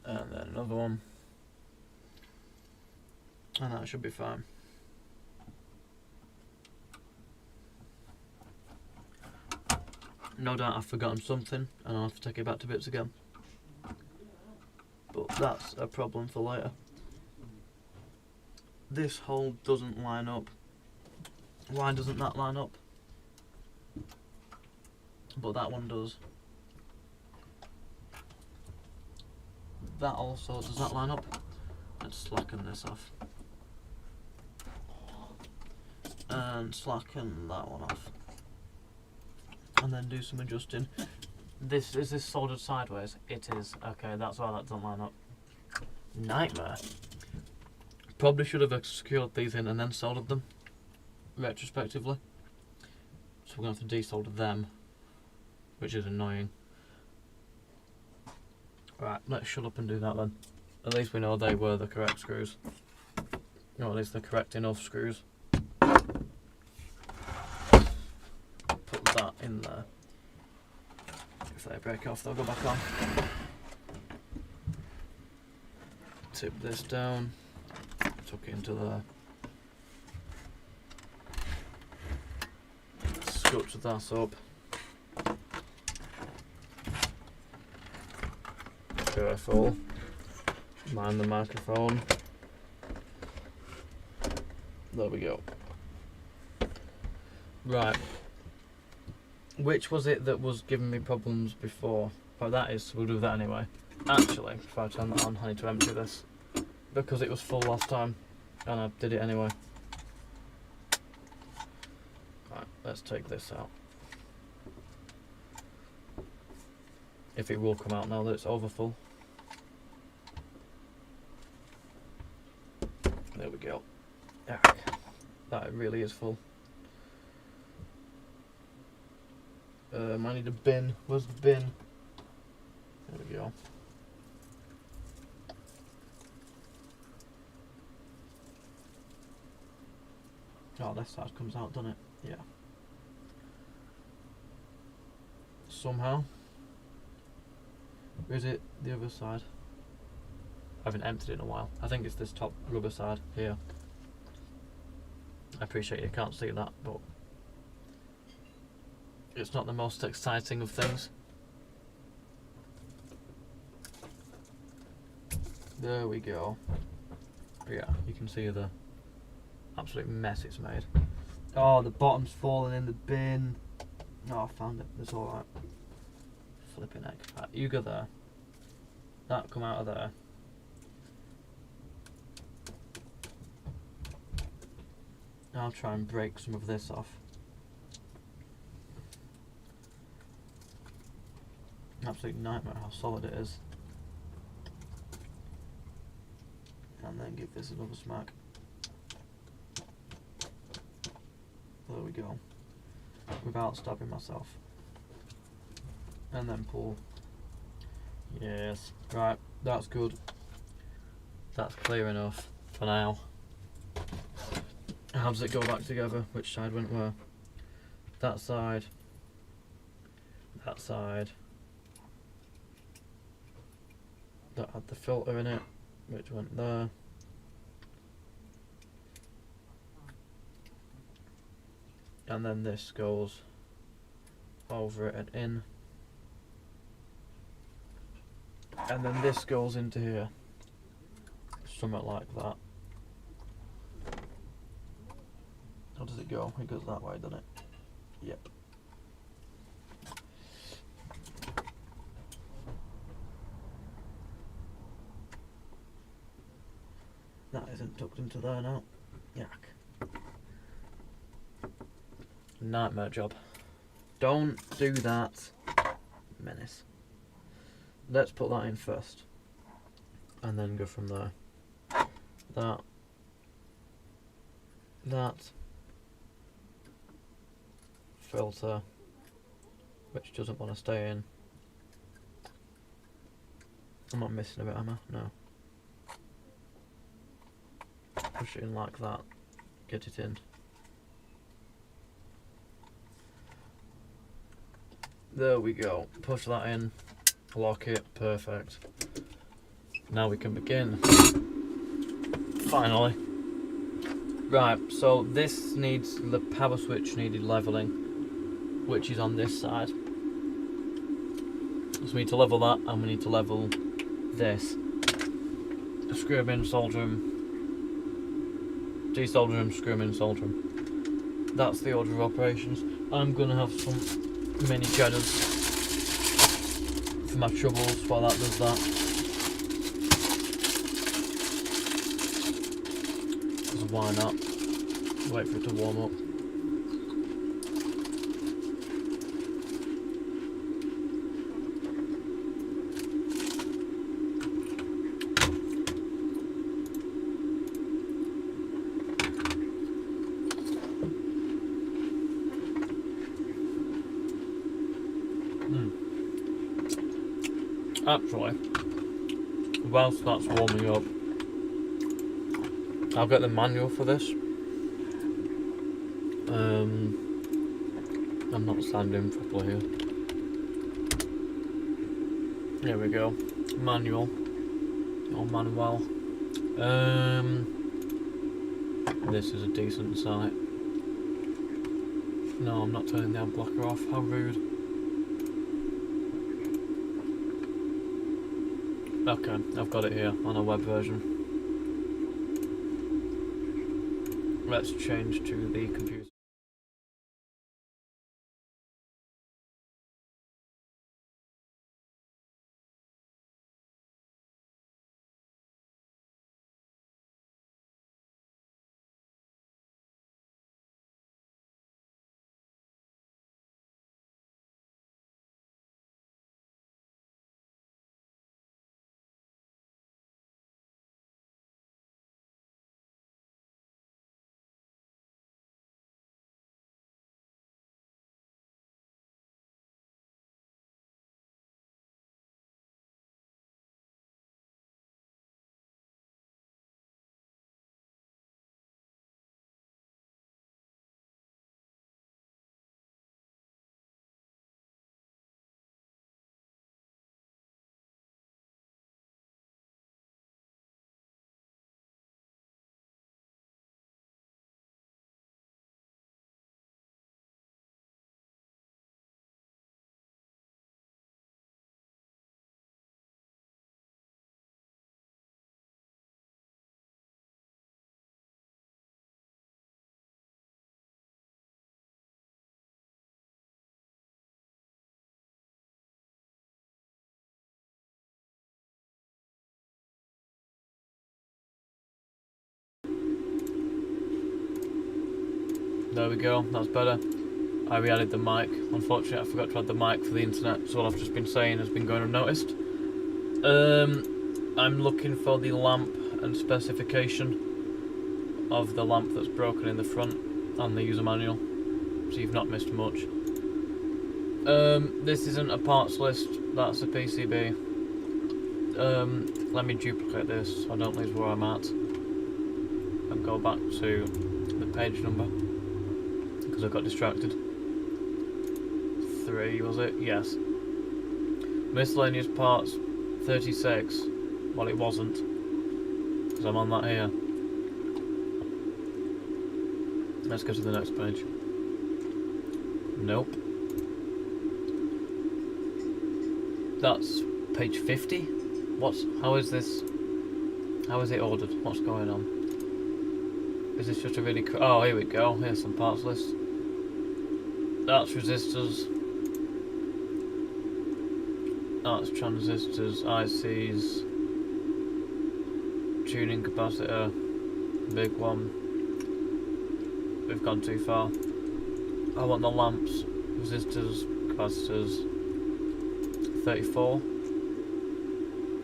And then another one. And that should be fine. No doubt I've forgotten something and I'll have to take it back to bits again. But that's a problem for later. This hole doesn't line up. Why doesn't that line up? But that one does. that also, does that line up? Let's slacken this off. And slacken that one off. And then do some adjusting. Is this soldered sideways? It is. Okay, that's why that doesn't line up. Nightmare. Probably should have secured these in and then soldered them retrospectively. So we're going to have to desolder them, which is annoying. Right, let's shut up and do that then. At least we know they were the correct screws. Or at least the correct enough screws. Put that in there. If they break off, they'll go back on. Tip this down. Tuck it into there. Scotch that up. Careful. Mind the microphone. There we go. Right. Which was it that was giving me problems before? Oh, that is, so we'll do that anyway. Actually, if I turn that on, I need to empty this. Because it was full last time, and I did it anyway. Right, let's take this out. If it will come out now that it's over full. There we go. That really is full. I need a bin. Where's the bin? There we go. Oh, this side comes out, doesn't it? Yeah. Somehow. Or is it the other side? I haven't emptied it in a while. I think it's this top rubber side here. I appreciate you can't see that, but it's not the most exciting of things. There we go. But yeah, you can see the absolute mess it's made. Oh, the bottom's falling in the bin. Oh, I found it. It's alright. Flipping heck. Right, you go there. That come out of there. I'll try and break some of this off. Absolute nightmare how solid it is. And then give this another smack. There we go. Without stabbing myself. And then pull. Yes. Right, that's good. That's clear enough for now. How does it go back together? Which side went where? That side. That side. That had the filter in it, which went there. And then this goes over it and in. And then this goes into here. Something like that. How does it go? It goes that way, doesn't it? Yep. That isn't tucked into there now. Yuck. Nightmare job. Don't do that. Menace. Let's put that in first. And then go from there. That. Filter. Which doesn't want to stay in. I'm not missing a bit, am I? No. Push it in like that. Get it in. There we go. Push that in. Lock it. Perfect. Now we can begin. Finally. Right, so this needs, the power switch needed levelling, which is on this side. So we need to level that, and we need to level this. Screw them in, solder them, desolder them, screw them in, solder them. That's the order of operations. I'm going to have some mini cheddars for my troubles while that does that. why not? Wait for it to warm up. Actually, whilst that's warming up, I'll get the manual for this. I'm not standing properly here. There we go. Manual. Or manual. This is a decent site. No, I'm not turning the ad blocker off. How rude. Okay, I've got it here on a web version. Let's change to the computer. There we go, that's better. I re-added the mic. Unfortunately, I forgot to add the mic for the internet, so what I've just been saying has been going unnoticed. I'm looking for the lamp and specification of the lamp that's broken in the front on the user manual, so you've not missed much. This isn't a parts list, that's a PCB. Let me duplicate this so I don't lose where I'm at and go back to the page number because I got distracted. 3 was it? Yes. Miscellaneous parts 36. Well, it wasn't because I'm on that here. Let's go to the next page. Nope. That's page 50. How is this? How is it ordered? What's going on? Is this just a really oh, here we go. Here's some parts list. That's resistors. That's transistors, ICs, tuning capacitor, big one. We've gone too far. I want the lamps, resistors, capacitors, 34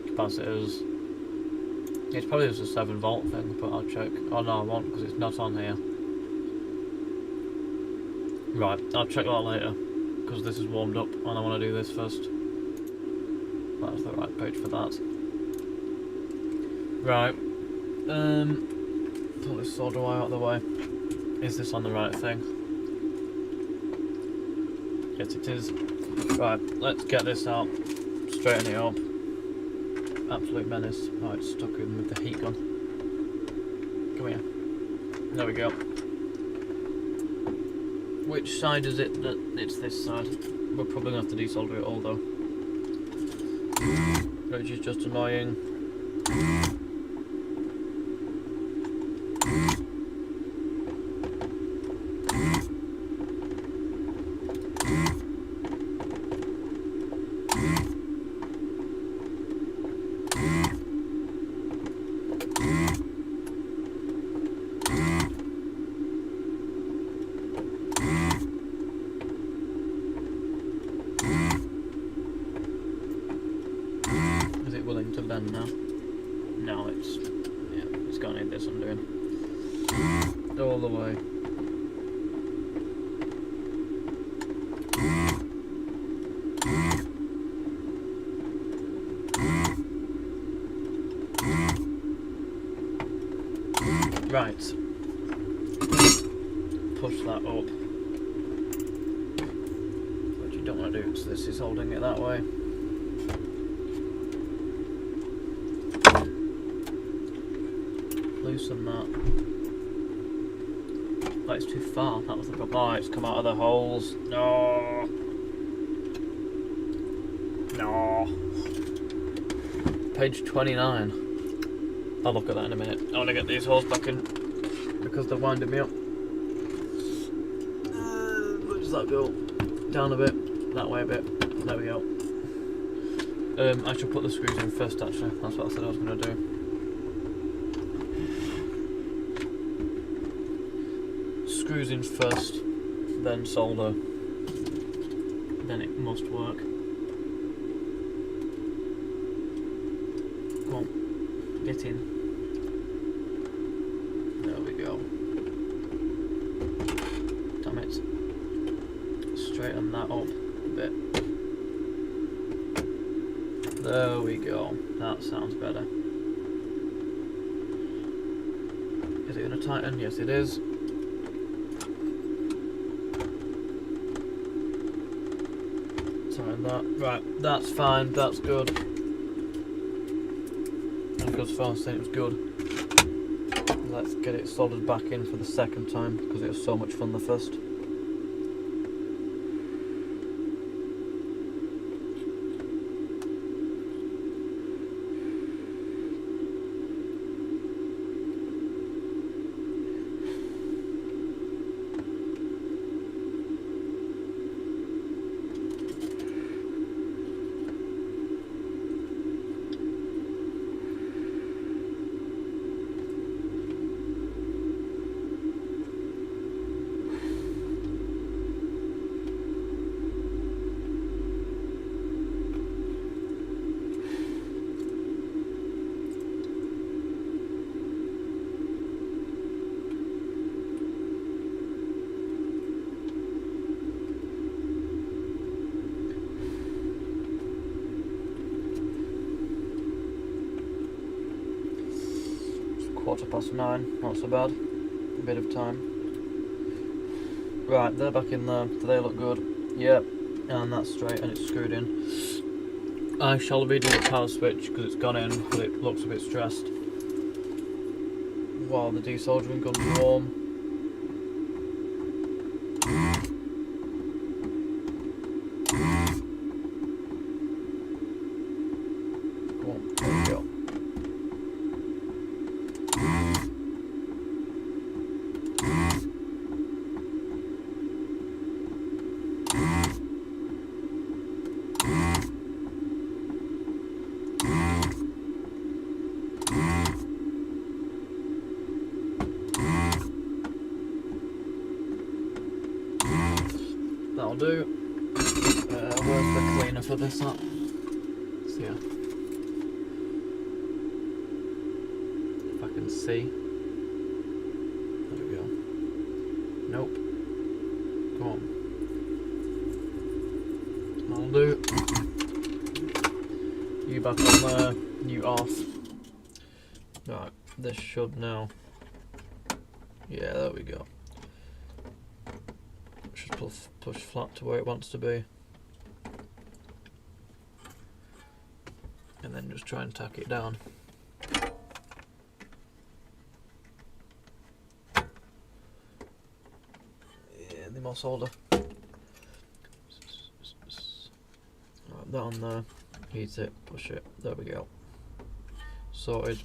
capacitors. It's probably just a 7 volt thing, but I'll check. Oh no, I won't because it's not on here. Right, I'll check that later because this is warmed up and I want to do this first. That's the right page for that. Right, pull this solder wire out of the way. Is this on the right thing? Yes, it is. Right, let's get this out, straighten it up. Absolute menace. Oh, it's stuck in with the heat gun. Come here. There we go. Which side is it that it's this side? We're probably going to have to desolder it all though. Which is just annoying. 10 now. No, it's gonna need this undoing. All the way. Right. Push that up. What you don't want to do is this is holding it that way. Loosen that. Oh, it's too far. That was the problem. Oh, it's come out of the holes. No. No. Page 29. I'll look at that in a minute. I want to get these holes back in because they're winding me up. Where does that go? Down a bit. That way a bit. There we go. I should put the screws in first actually. That's what I said I was going to do. Screws in first, then solder. Then it must work. Come on. Get in. There we go. Damn it. Straighten that up a bit. There we go. That sounds better. Is it going to tighten? Yes, it is. Tighten that. Right, that's fine. That's good. As far as saying it was good. Let's get it soldered back in for the second time because it was so much fun the first. (9), not so bad. A bit of time. Right, they're back in there. Do they look good? Yep. And that's straight and it's screwed in. I shall redo the power switch because it's gone in, but it looks a bit stressed. While the desoldering gun's warm. Come on, there we go. That'll do. Where's the cleaner for this up? So yeah. If I can see. There we go. Nope. Come on. That'll do. You back on there, you off. Right, this should now. Yeah, there we go. Should push flat to where it wants to be. And then just try and tack it down. Yeah, the more solder. Right, that on there. Heat it, push it. There we go. Sorted.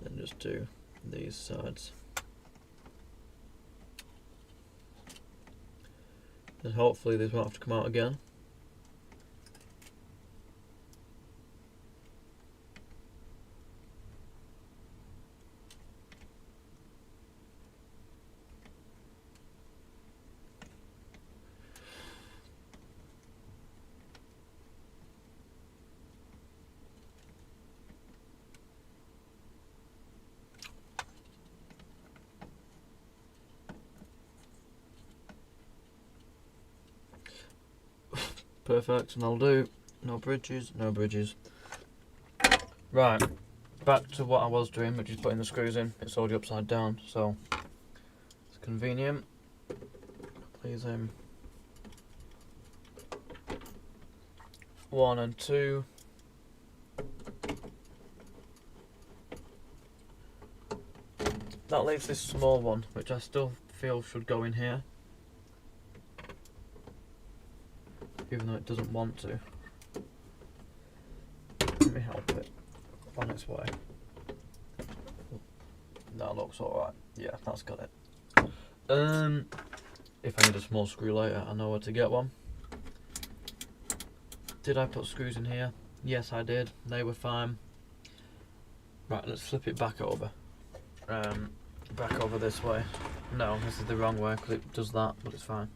Then just do these sides. And hopefully these won't have to come out again. Perfect, and I'll do. No bridges, no bridges. Right, back to what I was doing, which is putting the screws in. It's already upside down, so it's convenient. Please 1 and 2. That leaves this small one, which I still feel should go in here, even though it doesn't want to. Let me help it on its way. That looks alright. Yeah, that's got it. If I need a small screw later, I know where to get one. Did I put screws in here? Yes, I did. They were fine. Right, let's flip it back over. Back over this way. No, this is the wrong way because it does that, but it's fine.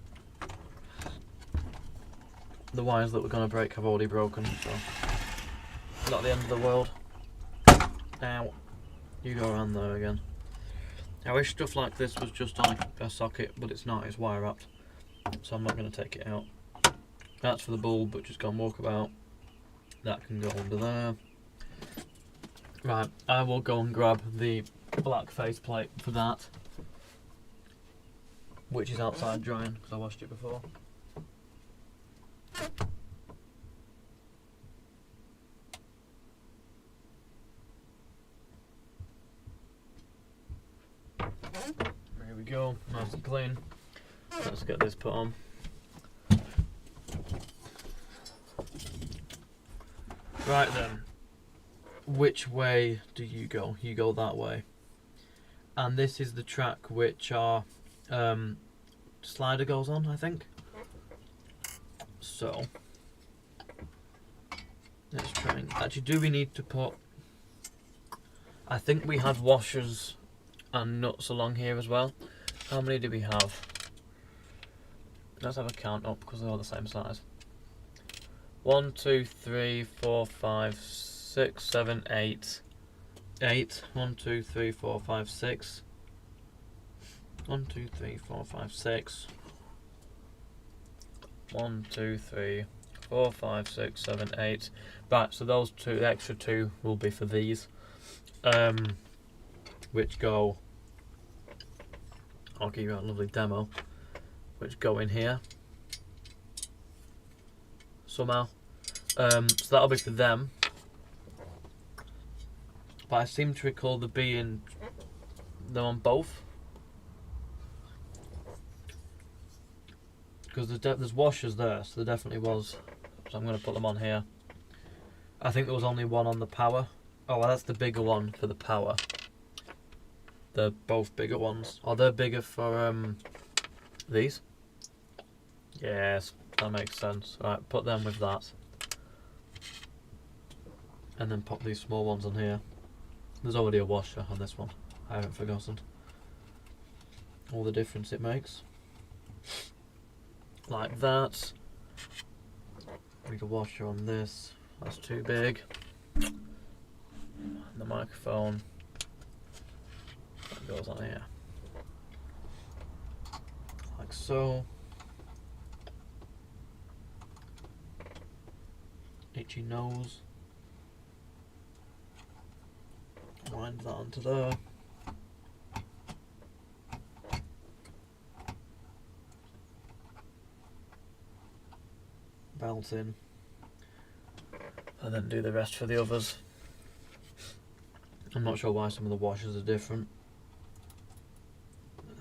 The wires that we're going to break have already broken, so not the end of the world. Ow. You go around there again. I wish stuff like this was just on a socket, but it's not, it's wire wrapped. So I'm not going to take it out. That's for the bulb, but just go and walk about. That can go under there. Right, I will go and grab the black faceplate for that, which is outside drying because I washed it before. There we go, nice and clean. Let's get this put on. Right then, which way do you go? You go that way. And this is the track which our slider goes on, I think. So, let's try and... Actually, do we need to put... I think we had washers and nuts along here as well. How many do we have? Let's have a count up because they're all the same size. 1, 2, 3, 4, 5, 6, 7, 8. 8. 1, 2, 3, 4, 5, 6. 1, 2, 3, 4, 5, 6. 1, 2, 3, 4, 5, 6, 7, 8. Right, so those two, the extra 2 will be for these. Which go... I'll give you a lovely demo. Which go in here. Somehow. So that'll be for them. But I seem to recall there being them on both. Because there's washers there, so there definitely was. So I'm going to put them on here. I think there was only one on the power. Oh, well, that's the bigger one for the power. They're both bigger ones. Oh, they're bigger for these. Yes, that makes sense. Right, put them with that. And then pop these small ones on here. There's already a washer on this one. I haven't forgotten. All the difference it makes. Like that. Need a washer on this. That's too big. And the microphone that goes on here. Like so. Itchy nose. Wind that onto there. Belt in. And then do the rest for the others. I'm not sure why some of the washers are different.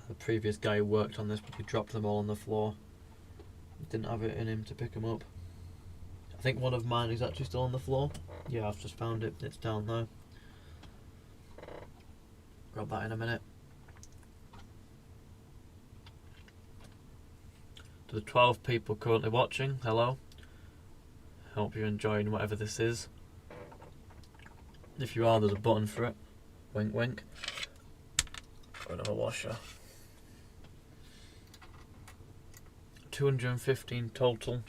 The previous guy who worked on this probably dropped them all on the floor. Didn't have it in him to pick them up. I think one of mine is actually still on the floor. Yeah, I've just found it. It's down there. Grab that in a minute. To the 12 people currently watching, hello. Hope you're enjoying whatever this is. If you are, there's a button for it. Wink wink. Another washer. 215 total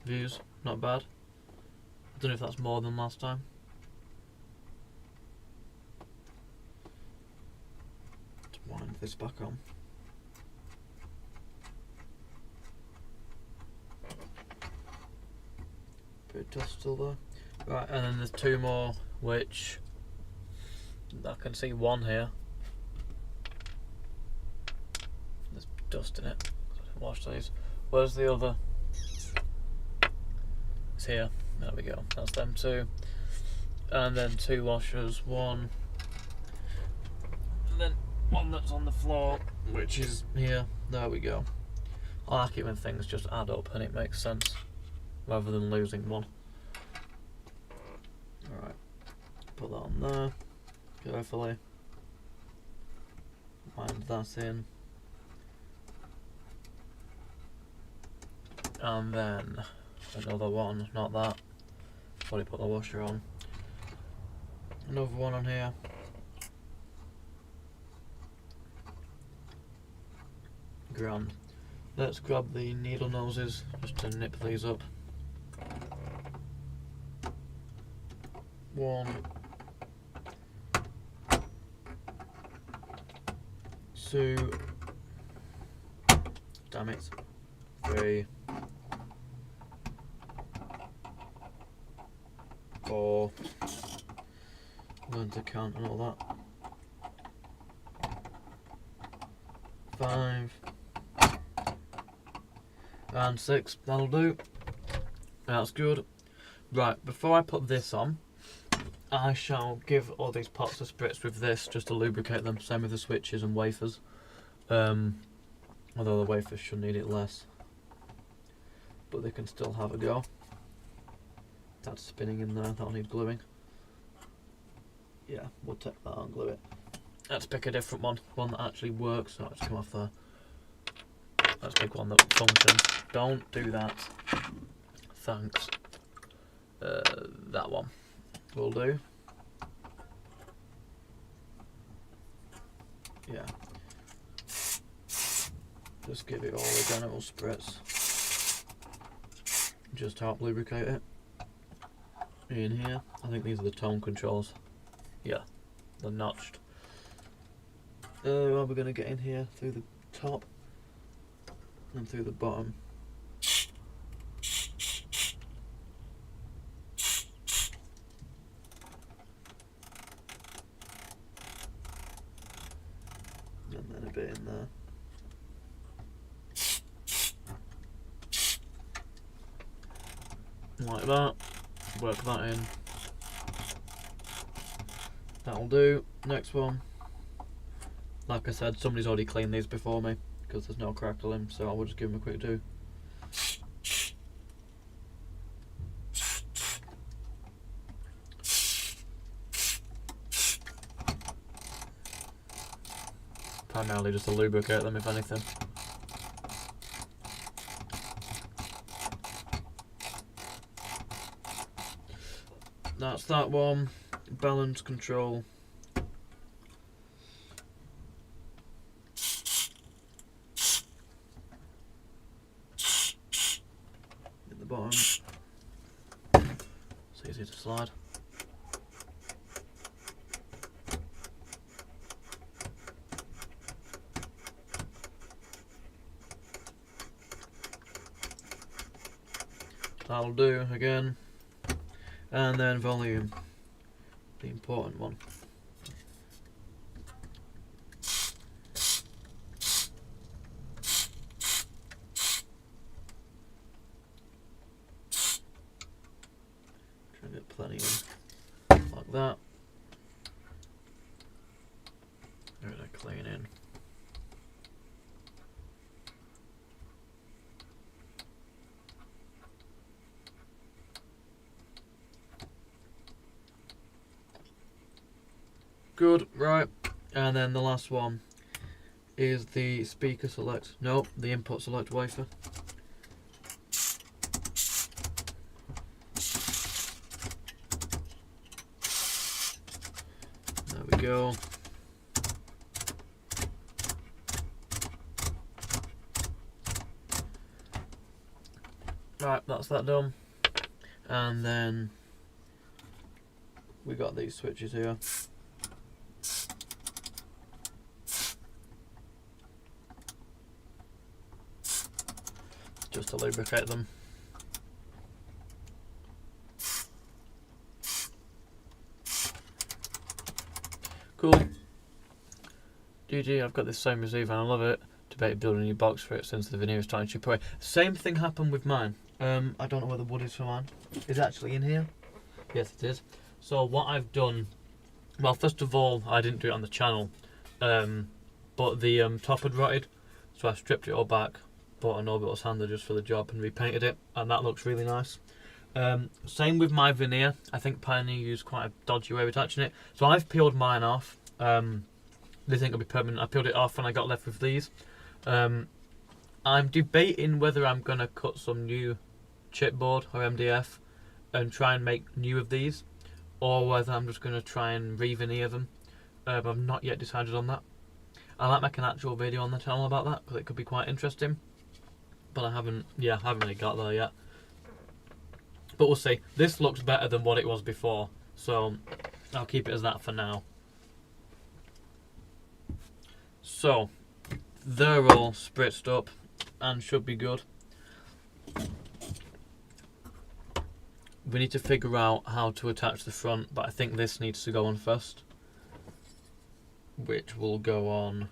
views, not bad. I don't know if that's more than last time. Let's wind this back on. Bit of dust still there. Right, and then there's two more, which I can see one here. There's dust in it. I didn't wash these. Where's the other? It's here. There we go. That's them two. And then two washers. One. And then one that's on the floor, which is here. There we go. I like it when things just add up and it makes sense, rather than losing one. Alright. Put that on there. Carefully. Wind that in. And then another one, not that. Probably put the washer on. Another one on here. Grand. Let's grab the needle noses just to nip these up. One. Two. Damn it. Three. 4. Learn to count and all that. 5. And 6. That'll do. That's good. Right, before I put this on, I shall give all these pots a spritz with this just to lubricate them. Same with the switches and wafers. Although the wafers should need it less, but they can still have a go. That's spinning in there. That'll need gluing. Yeah, we'll take that and glue it. Let's pick a different one that actually works. So I'll just come off there. Let's pick one that functions. Don't do that. Thanks. That one will do. Yeah. Just give it all a general spritz. Just help lubricate it. In here, I think these are the tone controls. Yeah, they're notched. Are we going to get in here through the top and through the bottom? And then a bit in there. Like that. Work that in. That'll do. Next one. Like I said, somebody's already cleaned these before me because there's no crackling, so I will just give them a quick do. Primarily just to lubricate them, if anything. That's that one. Balance control. In the bottom. It's easy to slide. That'll do again. And then volume, the important one. Try to get plenty in, like that. There to clean in. Good, right, and then the last one is the speaker select, no, the input select wafer. There we go. Right, that's that done. And then we got these switches here. Just to lubricate them. GG, I've got this same receiver and I love it. Debated building a new box for it since the veneer is starting to chip away. Same thing happened with mine. I don't know where the wood is for mine. Is it actually in here? Yes, it is. So what I've done, well, first of all, I didn't do it on the channel, but the top had rotted, so I stripped it all back, bought an orbital sander just for the job and repainted it, and that looks really nice. Same with my veneer. I think Pioneer used quite a dodgy way of attaching it, so I've peeled mine off. This ain't gonna be permanent. I peeled it off when I got left with these. I'm debating whether I'm gonna cut some new chipboard or MDF and try and make new of these, or whether I'm just gonna try and re-veneer them. I've not yet decided on that. I might make an actual video on the channel about that because it could be quite interesting, but I haven't really got there yet. But we'll see. This looks better than what it was before, so I'll keep it as that for now. So they're all spritzed up and should be good. We need to figure out how to attach the front, but I think this needs to go on first, which will go on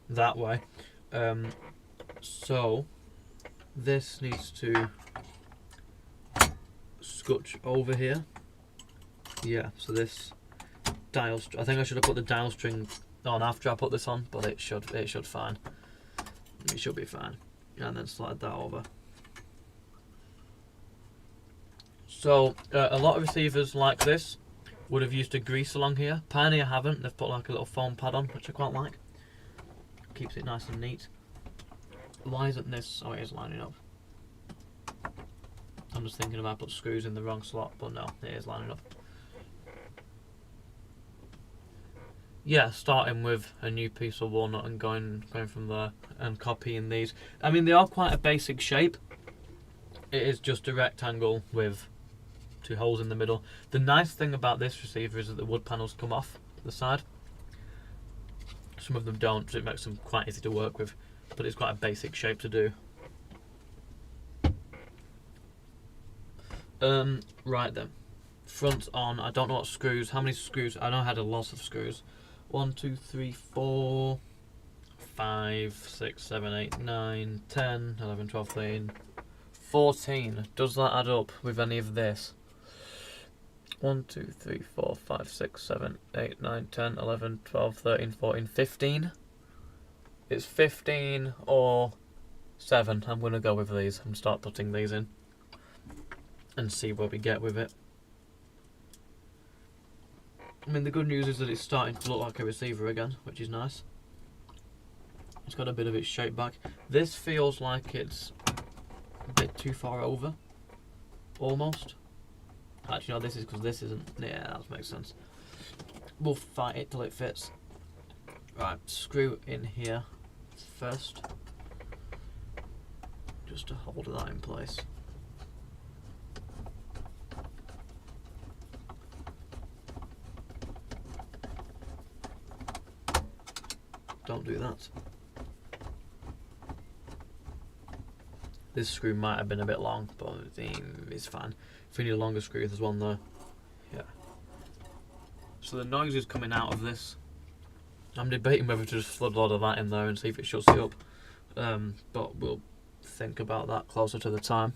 that way. So this needs to scotch over here. Yeah, so this dial, I think I should have put the dial string on after I put this on, but it should fine. It should be fine. And then slide that over. So a lot of receivers like this would have used a grease along here. Pioneer haven't. They've put like a little foam pad on, which I quite like. Keeps it nice and neat. Why isn't this? Oh, it is lining up. I'm just thinking about put screws in the wrong slot, but no, it is lining up. Yeah, starting with a new piece of walnut and going from there and copying these. I mean, they are quite a basic shape. It is just a rectangle with 2 holes in the middle. The nice thing about this receiver is that the wood panels come off the side. Some of them don't, so it makes them quite easy to work with, but it's quite a basic shape to do. Right then, front on. I don't know what screws. How many screws? I know I had a lot of screws. 1, 2, 3, 4, 5, 6, 7, 8, 9, 10, 11, 12, 13, 14. Does that add up with any of this? 1, 2, 3, 4, 5, 6, 7, 8, 9, 10, 11, 12, 13, 14, 15. It's 15 or 7. I'm going to go with these and start putting these in and see what we get with it. I mean, the good news is that it's starting to look like a receiver again, which is nice. It's got a bit of its shape back. This feels like it's a bit too far over, almost. Actually, no, this is because this isn't. Yeah, that makes sense. We'll fight it till it fits. Right, screw in here first, just to hold that in place. Don't do that. This screw might have been a bit long, but it's fine. If we need a longer screw, there's one there. Yeah. So the noise is coming out of this. I'm debating whether to just flood a lot of that in there and see if it shuts it up. But we'll think about that closer to the time.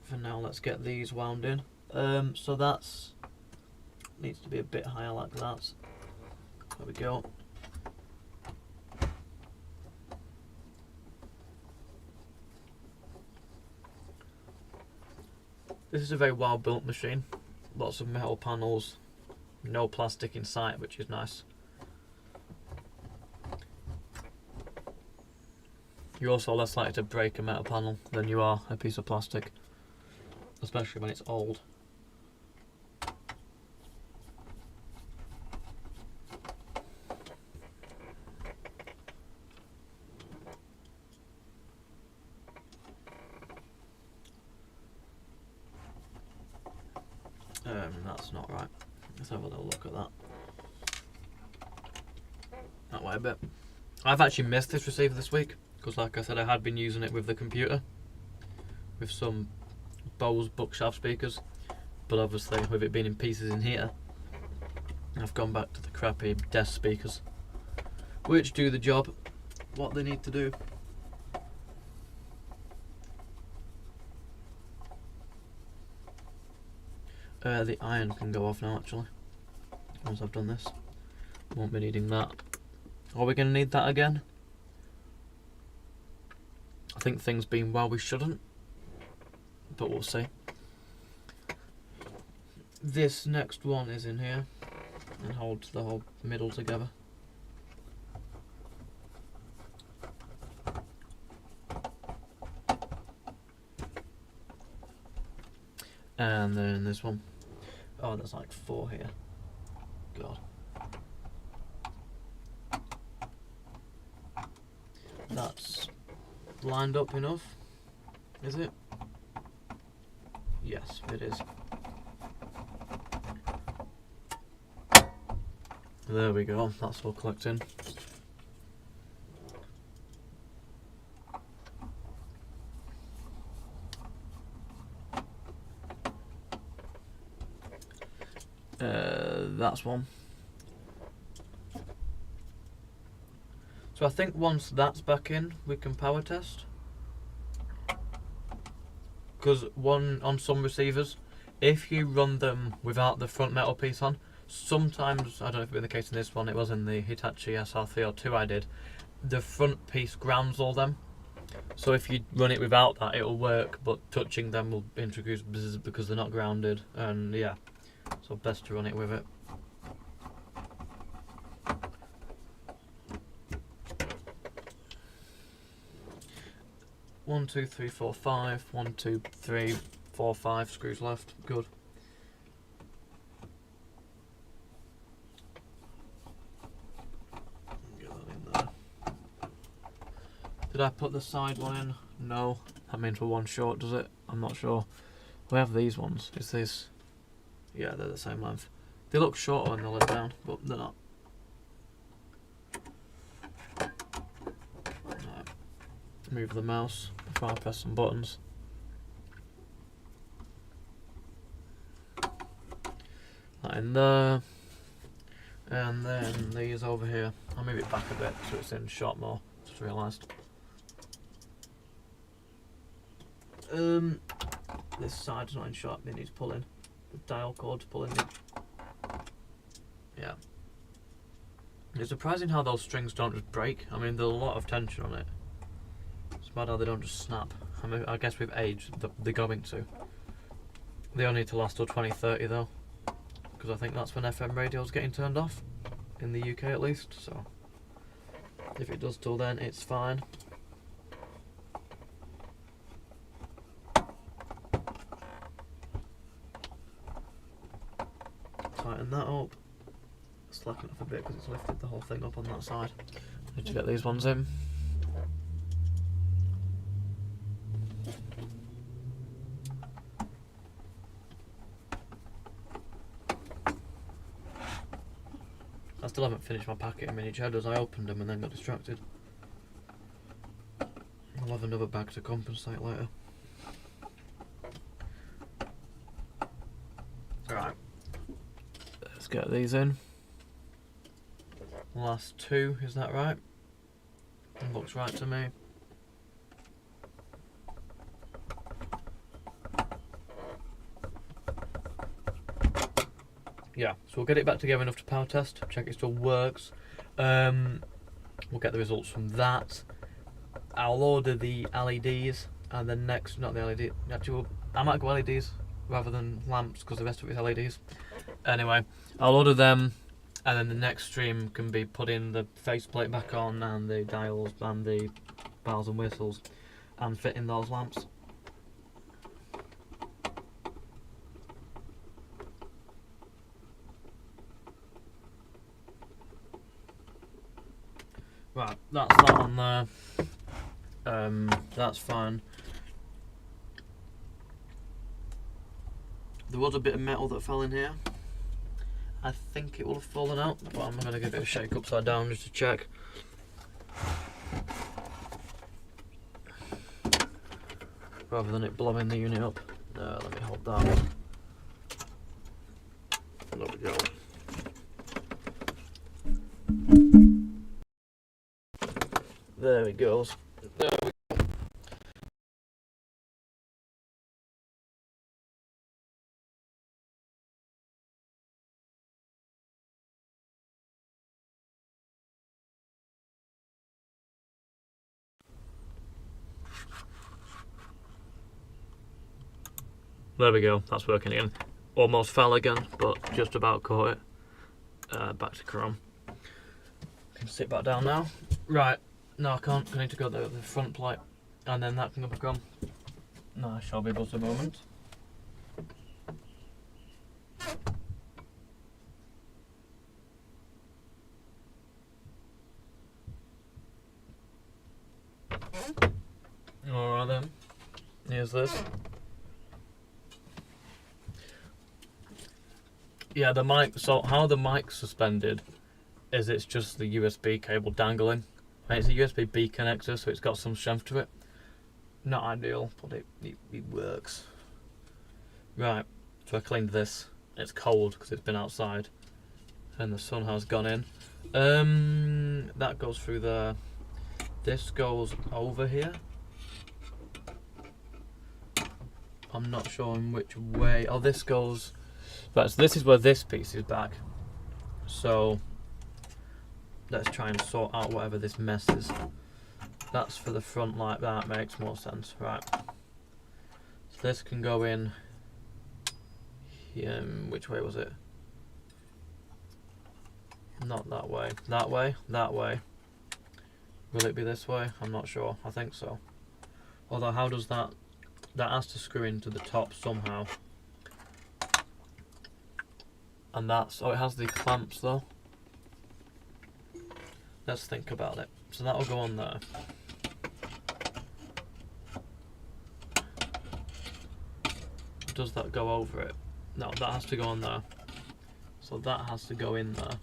For now, let's get these wound in. So that's needs to be a bit higher like that. There we go. This is a very well built machine. Lots of metal panels, no plastic in sight, which is nice. You're also less likely to break a metal panel than you are a piece of plastic, especially when it's old. That's not right. Let's have a little look at that. That way a bit. I've actually missed this receiver this week because, like I said, I had been using it with the computer with some Bose bookshelf speakers, but obviously with it being in pieces in here, I've gone back to the crappy desk speakers. which do the job what they need to do. The iron can go off now actually, once I've done this. Won't be needing that. Are we going to need that again? I think things being well we shouldn't, but we'll see. This next one is in here and holds the whole middle together. And then this one. Oh, there's like 4 here. God. That's lined up enough, is it? Yes, it is. There we go, that's all collecting. That's one. So I think once that's back in, we can power test. Because on some receivers, if you run them without the front metal piece on, sometimes, I don't know if it was the case in this one, it was in the Hitachi SR302 I did, the front piece grounds all them. So if you run it without that, it'll work, but touching them will introduce bzzz because they're not grounded, and yeah, so best to run it with it. One, two, three, four, five. 1, 2, 3, 4, 5 screws left. Good. Get that in there. Did I put the side one in? No. That means we're one short, does it? I'm not sure. We have these ones. Is this? Yeah, they're the same length. They look shorter when they're let down, but they're not. Move the mouse before I press some buttons. That in there. And then these over here. I'll move it back a bit so it's in shot more. Just realised. This side's not in shot, it needs pulling. The dial cord's pulling it. Yeah. It's surprising how those strings don't just break. I mean, there's a lot of tension on it. It's bad how they don't just snap. I mean, I guess with age, they're going to. They only need to last till 2030 though, because I think that's when FM radio's getting turned off, in the UK at least, so if it does till then, it's fine. Tighten that up. Slacken off a bit because it's lifted the whole thing up on that side. Need to get these ones in. I still haven't finished my packet of mini cheddars. I opened them and then got distracted. I'll have another bag to compensate later. Alright. Let's get these in. Last 2, is that right? It looks right to me. Yeah, so we'll get it back together enough to power test, check it still works. We'll get the results from that. I'll order the LEDs, and then next, not the LED, actually, I might go LEDs rather than lamps because the rest of it is LEDs. Anyway, I'll order them, and then the next stream can be putting the faceplate back on, and the dials, and the bells and whistles, and fitting those lamps. Right, that's that on there. That's fine. There was a bit of metal that fell in here. I think it will have fallen out, but I'm going to give it a shake upside down just to check. Rather than it blowing the unit up. Let me hold that one. There we go. There it goes. There we go, that's working again. Almost fell again, but just about caught it. Back to chrome. Can sit back down now. Right, no I can't, I need to go to the front plate and then that can go back on. No, I shall be able to a moment. Alright then, here's this. Yeah, the mic, so how the mic's suspended is it's just the USB cable dangling. And it's a USB-B connector, so it's got some strength to it. Not ideal, but it works. Right, so I cleaned this. It's cold because it's been outside and the sun has gone in. That goes through there. This goes over here. I'm not sure in which way. Oh, this goes... Right, so this is where this piece is back. So let's try and sort out whatever this mess is. That's for the front like that, makes more sense. Right. So this can go in here. Which way was it? Not that way. That way? That way. Will it be this way? I'm not sure. I think so. Although how does that... That has to screw into the top somehow. And that's, oh, it has the clamps though. Let's think about it. So that'll go on there. Does that go over it? No, that has to go on there. So that has to go in there.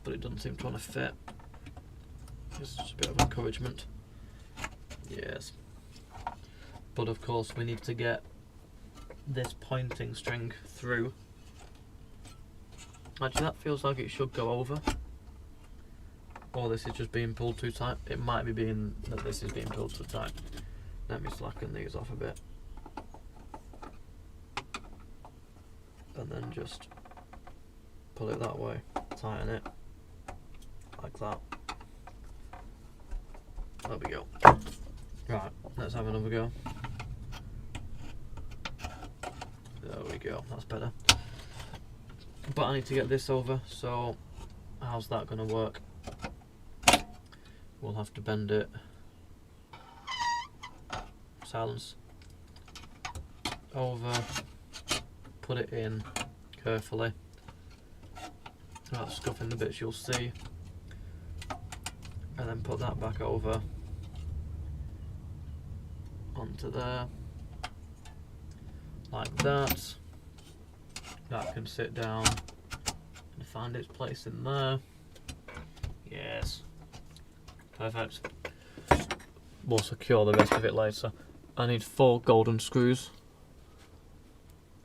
But it doesn't seem to want to fit. It's just a bit of encouragement. Yes. But of course we need to get this pointing string through. Actually, that feels like it should go over. Or this is just being pulled too tight. It might be being that this is being pulled too tight. Let me slacken these off a bit. And then just pull it that way. Tighten it. Like that. There we go. Right, let's have another go. There we go, that's better. But I need to get this over, so how's that going to work? We'll have to bend it. Silence. Over. Put it in carefully. Without scuffing the bits you'll see. And then put that back over. Onto there. Like that. That can sit down and find its place in there. Yes. Perfect. We'll secure the rest of it later. I need 4 golden screws.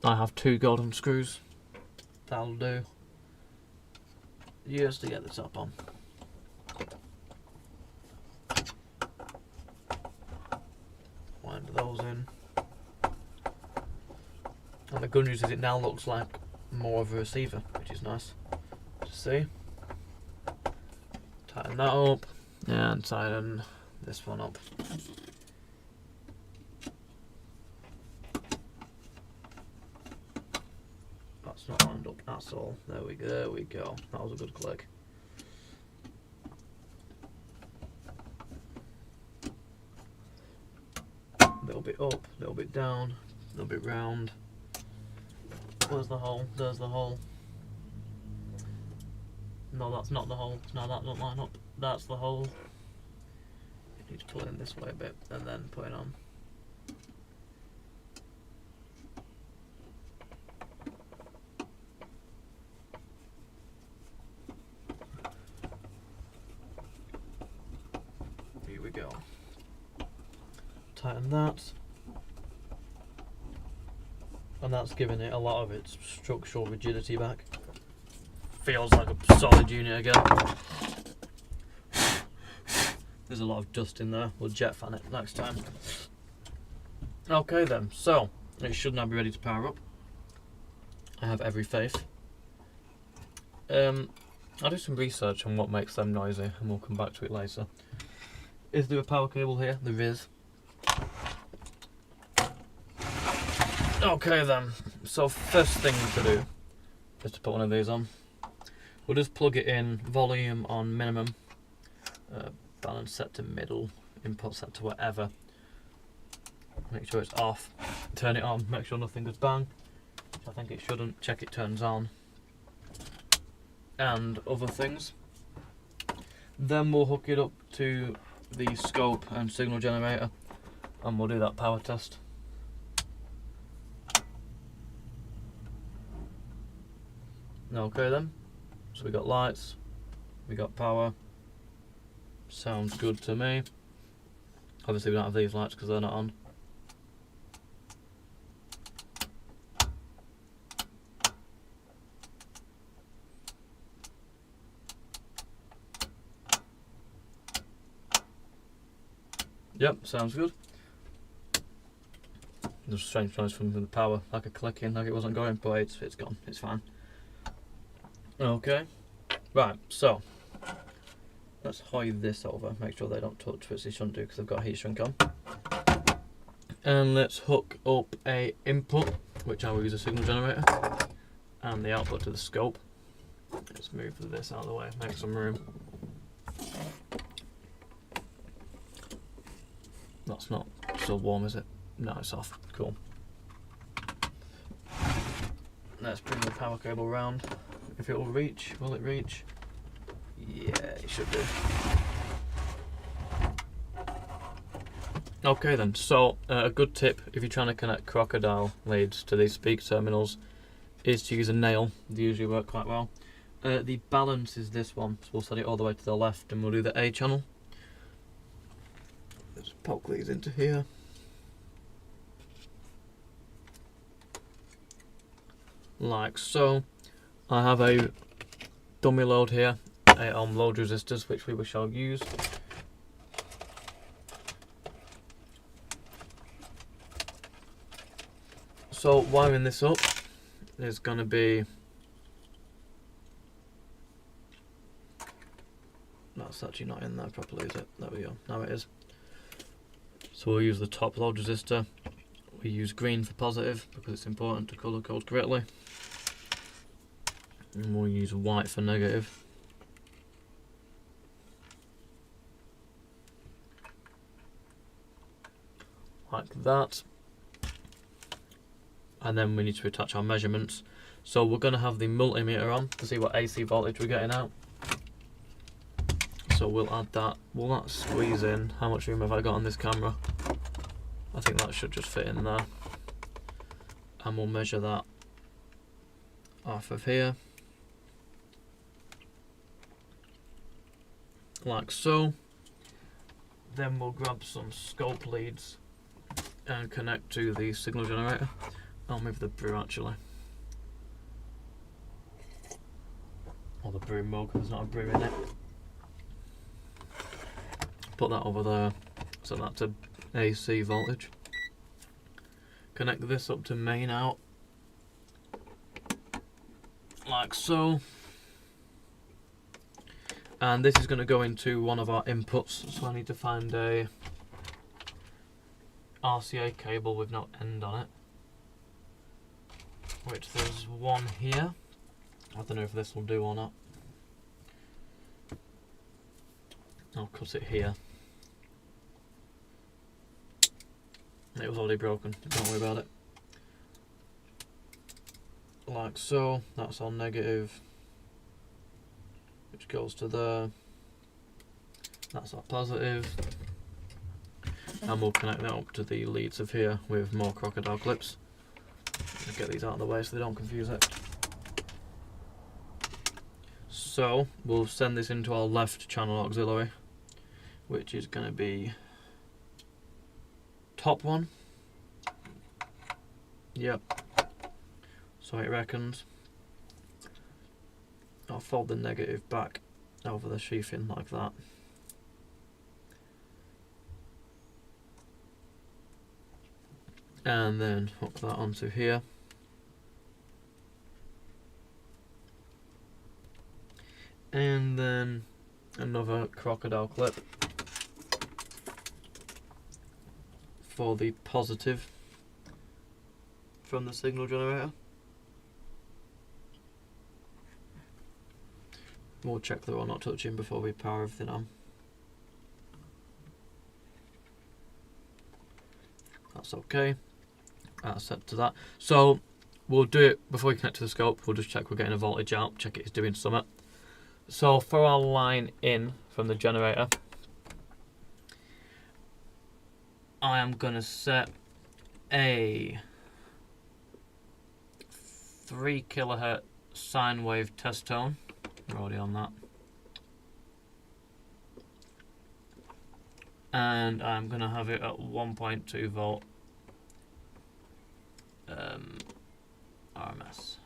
I have 2 golden screws. That'll do. Just to get the top on. Wind those in. And the good news is it now looks like more of a receiver, which is nice to see. Tighten that up and tighten this one up. That's not lined up, that's all. There we go. That was a good click. A little bit up, a little bit down, a little bit round. Where's the hole? There's the hole. No, that's not the hole. No, that doesn't line up. That's the hole. You need to pull it in this way a bit and then put it on. Here we go. Tighten that. And that's giving it a lot of its structural rigidity back. Feels like a solid unit again. There's a lot of dust in there. We'll jet fan it next time. Okay then, so it should now be ready to power up. I have every faith. I'll do some research on what makes them noisy and we'll come back to it later. Is there a power cable here? There is. Okay then, so first thing to do is to put one of these on. We'll just plug it in, volume on minimum, balance set to middle, input set to whatever. Make sure it's off, turn it on, make sure nothing goes bang, which I think it shouldn't, check it turns on, and other things. Then we'll hook it up to the scope and signal generator and we'll do that power test. Okay then, so we got lights, we got power, sounds good to me. Obviously we don't have these lights because they're not on. Yep, sounds good. There's a strange noise from the power, like a clicking, like it wasn't going, but it's gone, it's fine. Okay, right, so let's hide this over, make sure they don't touch, which they shouldn't do because they've got a heat shrink on. And let's hook up a input, which I will use a signal generator, and the output to the scope. Let's move this out of the way, make some room. That's not still warm, is it? No, it's off. Cool. Let's bring the power cable round. If it will reach, will it reach? Yeah, it should do. Okay then, so a good tip if you're trying to connect crocodile leads to these speaker terminals is to use a nail. They usually work quite well. The balance is this one, so we'll set it all the way to the left and we'll do the A channel. Let's poke these into here. Like so. I have a dummy load here, 8 ohm load resistors, which we shall use. So wiring this up is going to be, that's actually not in there properly, is it? There we go, now it is. So we'll use the top load resistor. We use green for positive because it's important to colour code correctly. And we'll use white for negative. Like that. And then we need to attach our measurements. So we're going to have the multimeter on to see what AC voltage we're getting out. So we'll add that. Will that squeeze in? How much room have I got on this camera? I think that should just fit in there. And we'll measure that off of here. Like so. Then we'll grab some scope leads and connect to the signal generator. I'll move the brew actually. Or the brew mug, there's not a brew in it. Put that over there, so that's a AC voltage. Connect this up to main out, like so. And this is going to go into one of our inputs, so I need to find a RCA cable with no end on it. Which there's one here. I don't know if this will do or not. I'll cut it here. It was already broken, don't worry about it. Like so, that's our negative, which goes to there. That's our positive. And we'll connect that up to the leads of here with more crocodile clips. Let's get these out of the way so they don't confuse it. So we'll send this into our left channel auxiliary, which is going to be top one. Yep. So it reckons. I'll fold the negative back over the sheathing like that. and then hook that onto here. And then another crocodile clip for the positive from the signal generator. We'll check that we're not touching before we power everything on. That's okay. That's set to that. So we'll do it before we connect to the scope. We'll just check we're getting a voltage out, check it's doing something. So for our line in from the generator, I am going to set a 3 kilohertz sine wave test tone. We're already on that. And I'm going to have it at 1.2 volt RMS.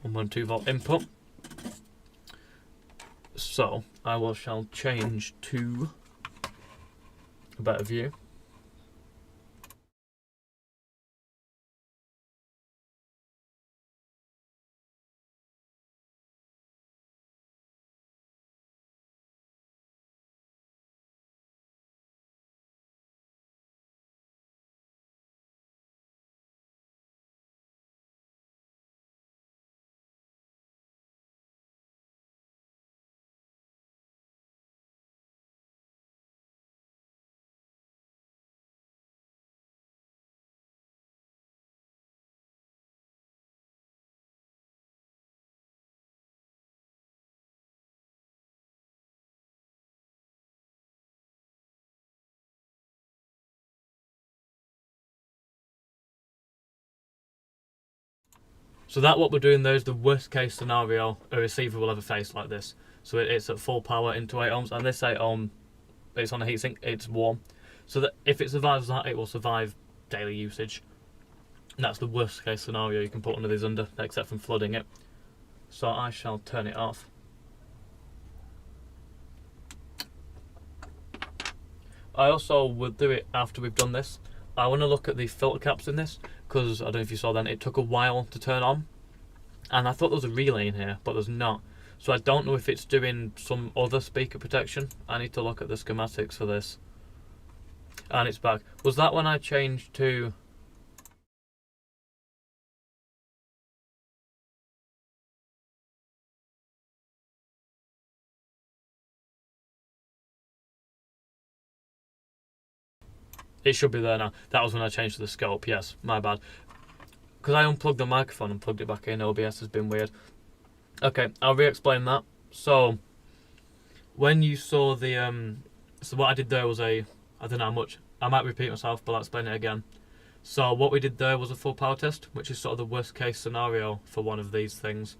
.2 volt input. So I shall change to a better view. So that what we're doing there is the worst case scenario a receiver will ever face like this. So it's at full power into 8 ohms, and this 8 ohm, it's on a heatsink, it's warm. So that if it survives that, it will survive daily usage. And that's the worst case scenario you can put one of these under, except from flooding it. So I shall turn it off. I also will do it after we've done this. I want to look at the filter caps in this, because I don't know if you saw then, it took a while to turn on. And I thought there was a relay in here, but there's not. So I don't know if it's doing some other speaker protection. I need to look at the schematics for this. And it's back. Was that when I changed to... It should be there now. That was when I changed to the scope, yes, my bad. Because I unplugged the microphone and plugged it back in, OBS has been weird. Okay, I'll re-explain that. So, when you saw the... so what I did there was I don't know how much, I might repeat myself, but I'll explain it again. So what we did there was a full power test, which is sort of the worst case scenario for one of these things.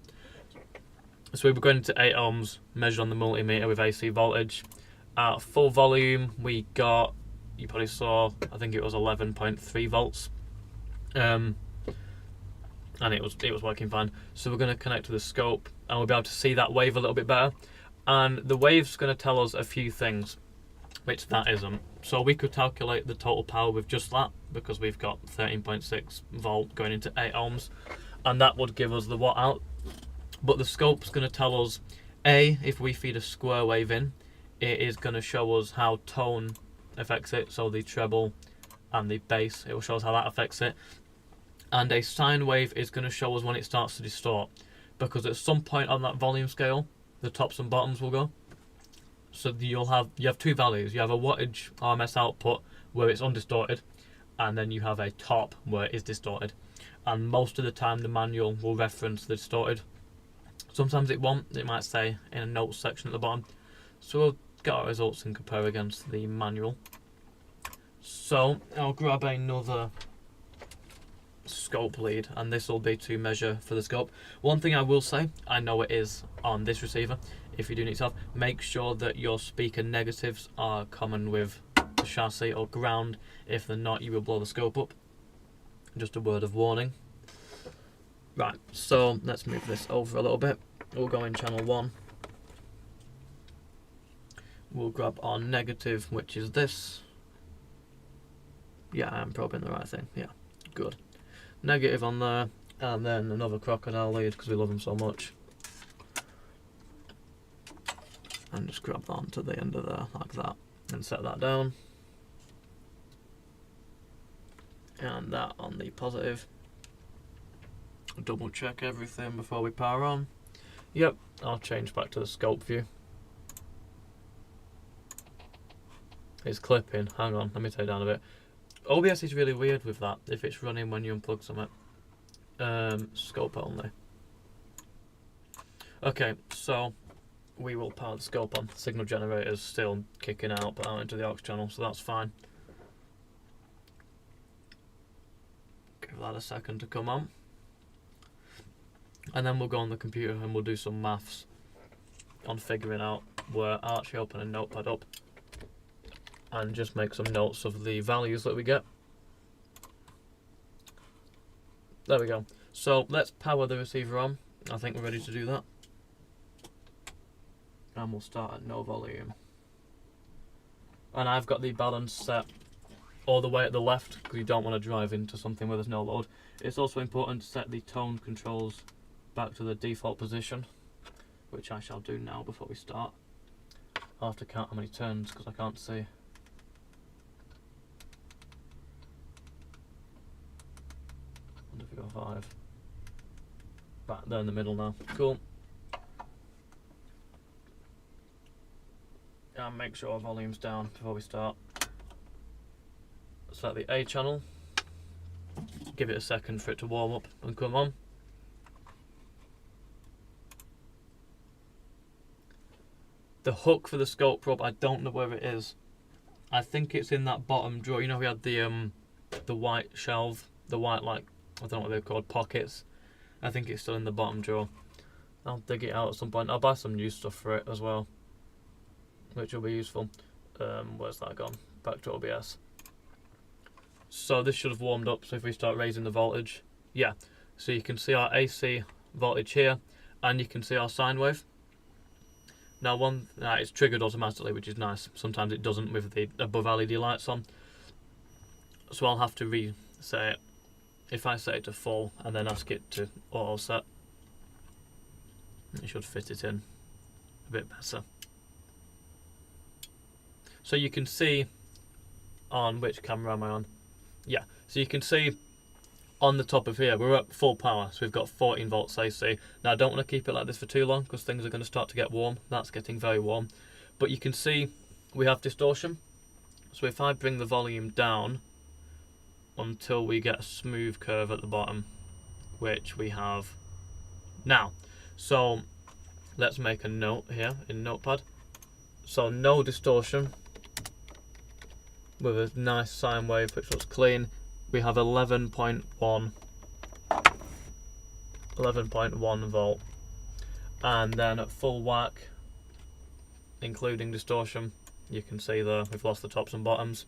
So we were going into 8 ohms, measured on the multimeter with AC voltage. At full volume, we got... You probably saw, I think it was 11.3 volts, and it was working fine. So we're going to connect to the scope, and we'll be able to see that wave a little bit better. And the wave's going to tell us a few things, which that isn't. So we could calculate the total power with just that, because we've got 13.6 volt going into 8 ohms, and that would give us the watt out. But the scope's going to tell us, A, if we feed a square wave in, it is going to show us how tone affects it, so the treble and the bass, it will show us how that affects it. And a sine wave is going to show us when it starts to distort, because at some point on that volume scale, the tops and bottoms will go. So you have two values. You have a wattage RMS output where it's undistorted, and then you have a top where it is distorted. And most of the time the manual will reference the distorted. Sometimes it won't, it might say in a notes section at the bottom. So we'll get our results and compare against the manual. So I'll grab another scope lead, and this will be to measure for the scope. One thing I will say, I know it is on this receiver, if you do need to have, make sure that your speaker negatives are common with the chassis or ground. If they're not, you will blow the scope up. Just a word of warning. Right, so let's move this over a little bit. We'll go in channel 1. we'll grab our negative, which is this. Yeah, I'm probing the right thing. Yeah, good. Negative on there, and then another crocodile lead because we love them so much. And just grab that onto the end of there like that, and set that down. And that on the positive. Double check everything before we power on. Yep, I'll change back to the scope view. It's clipping. Hang on, let me take it down a bit. OBS is really weird with that if it's running when you unplug something. Scope only. Okay, so we will power the scope on. Signal generator's still kicking out, but out into the aux channel, so that's fine. Give that a second to come on. And then we'll go on the computer and we'll do some maths on figuring out where I'll actually open a notepad up and just make some notes of the values that we get. There we go. So let's power the receiver on. I think we're ready to do that. And we'll start at no volume. And I've got the balance set all the way at the left because you don't want to drive into something where there's no load. It's also important to set the tone controls back to the default position, which I shall do now before we start. I'll have to count how many turns because I can't see. Wonder if we go 5. Right, they're in the middle now. Cool. And make sure our volume's down before we start. Select the A channel. Give it a second for it to warm up and come on. The hook for the scope probe, I don't know where it is. I think it's in that bottom drawer. You know, we had the white shelf, the white, like, I don't know what they're called, pockets. I think it's still in the bottom drawer. I'll dig it out at some point. I'll buy some new stuff for it as well, which will be useful. Where's that gone? Back to OBS. So this should have warmed up. So if we start raising the voltage, yeah. So you can see our AC voltage here, and you can see our sine wave. Now it's triggered automatically, which is nice. Sometimes it doesn't with the above LED lights on. So I'll have to reset it. If I set it to full and then ask it to auto set, it should fit it in a bit better. So you can see on which camera am I on? Yeah, so you can see on the top of here, we're at full power, so we've got 14 volts AC. Now I don't want to keep it like this for too long because things are going to start to get warm. That's getting very warm. But you can see we have distortion. So if I bring the volume down until we get a smooth curve at the bottom, which we have now. So let's make a note here in Notepad. So no distortion with a nice sine wave which looks clean. We have 11.1 volt, and then at full whack, including distortion, you can see there we've lost the tops and bottoms.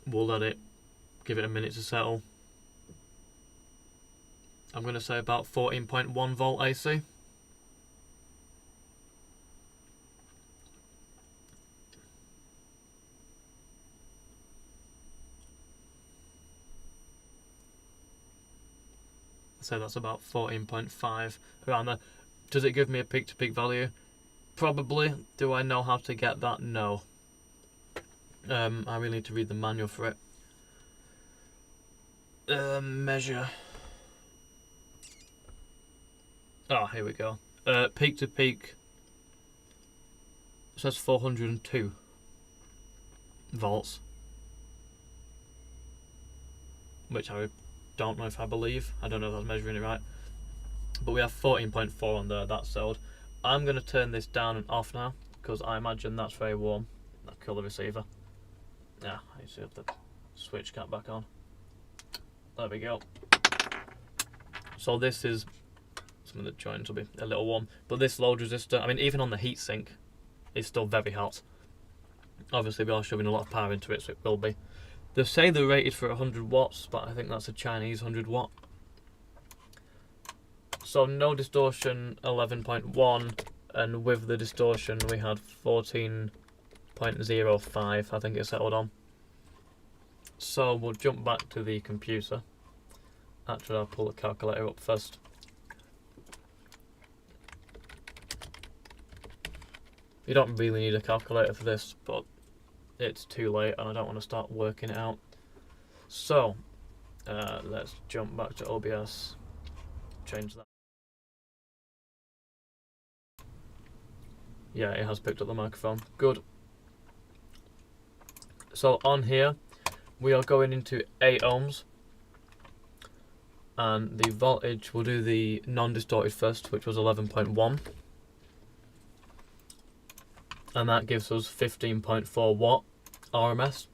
We'll let it, give it a minute to settle. I'm going to say about 14.1 volt AC. So that's about 14.5 around there. Does it give me a peak to peak value? Probably. Do I know how to get that? No. I really need to read the manual for it. Measure. Oh, here we go. Peak to peak. It says 402 volts. Which I don't know if I believe. I don't know if I was measuring it right. But we have 14.4 on there, that's sold. I'm going to turn this down and off now because I imagine that's very warm. That'll kill the receiver. Yeah, I need to have the switch cap back on. There we go. So this is, some of the joints will be a little warm, but this load resistor, I mean, even on the heatsink, it's still very hot. Obviously we are shoving a lot of power into it, so it will be. They say they're rated for 100 watts, but I think that's a Chinese 100 watt. So no distortion, 11.1. and with the distortion we had 14.05, I think it settled on. So we'll jump back to the computer. Actually, I'll pull the calculator up first. You don't really need a calculator for this, but it's too late and I don't want to start working it out. So let's jump back to OBS, change that. Yeah, it has picked up the microphone. Good. So on here, we are going into 8 ohms. And the voltage, we'll do the non-distorted first, which was 11.1. And that gives us 15.4 watt RMS.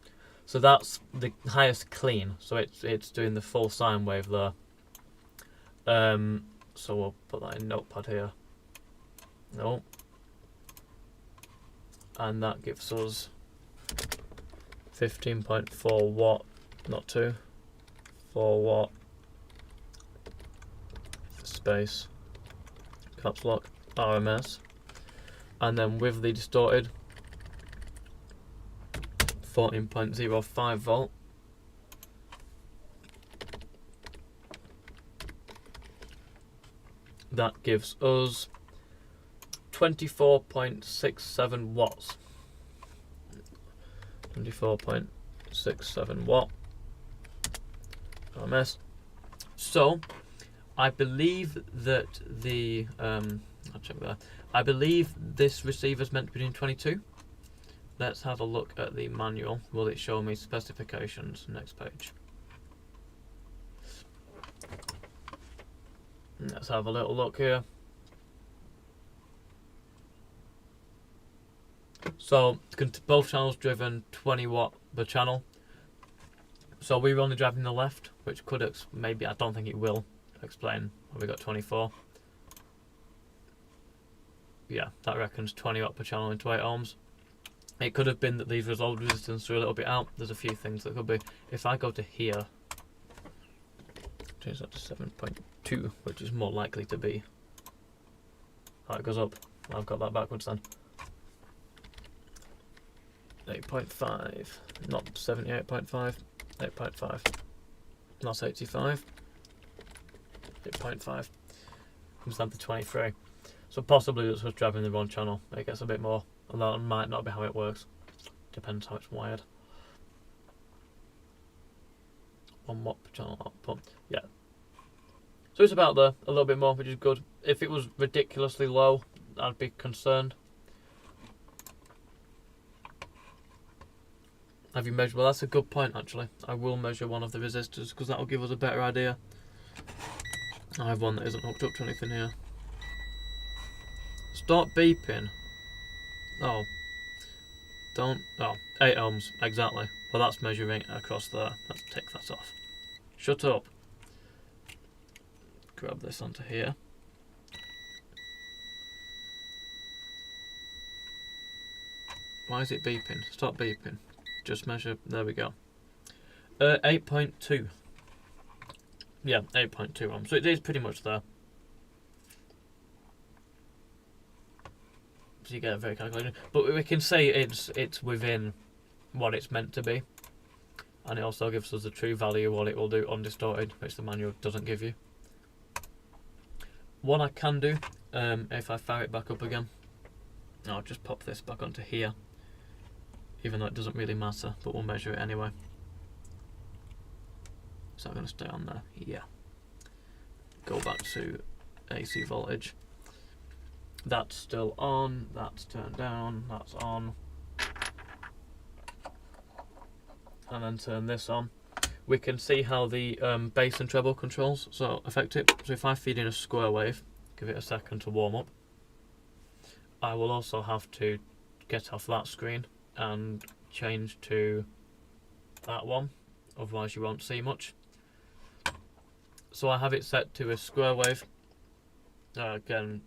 So that's the highest clean. So it's doing the full sine wave there. So we'll put that in Notepad here. No. And that gives us 15.4 watt, not 2, 4 watt, space, caps lock, RMS. And then with the distorted, 14.05 volt. That gives us 24.67 watts. 24.67 watt RMS. So I believe that the I'll check that. I believe this receiver is meant to be doing 22. Let's have a look at the manual. Will it show me specifications? Next page. Let's have a little look here. So both channels driven 20 watt per channel. So we were only driving the left, which could maybe, I don't think it will explain why we got 24. Yeah, that reckons 20 watt per channel into 8 ohms. It could have been that these resolved resistance are a little bit out. There's a few things that could be. If I go to here, change that to 7.2, which is more likely to be. Oh, it goes up. I've got that backwards then. 8.5, not 78.5, 8.5. That's 85. 8.5 comes down to 23. So possibly it's just driving the wrong channel. It gets a bit more, and that might not be how it works. Depends how it's wired. 1 watt per channel output. Yeah. So it's about there, a little bit more, which is good. If it was ridiculously low, I'd be concerned. Have you measured? Well, that's a good point actually. I will measure one of the resistors because that will give us a better idea. I have one that isn't hooked up to anything here. Stop beeping. Oh. Don't. Oh, 8 ohms, exactly. Well, that's measuring across there. Let's take that off. Shut up. Grab this onto here. Why is it beeping? Stop beeping. Just measure. There we go. 8.2. Yeah, 8.2 ohms. So it is pretty much there. So you get a very calculated. But we can say it's within what it's meant to be. And it also gives us the true value of what it will do undistorted, which the manual doesn't give you. What I can do, if I fire it back up again, I'll just pop this back onto here. Even though it doesn't really matter, but we'll measure it anyway. Is that going to stay on there? Yeah. Go back to AC voltage. That's still on, that's turned down, that's on. And then turn this on. We can see how the bass and treble controls affect it. So if I feed in a square wave, give it a second to warm up. I will also have to get off that screen and change to that one, otherwise you won't see much. So I have it set to a square wave, again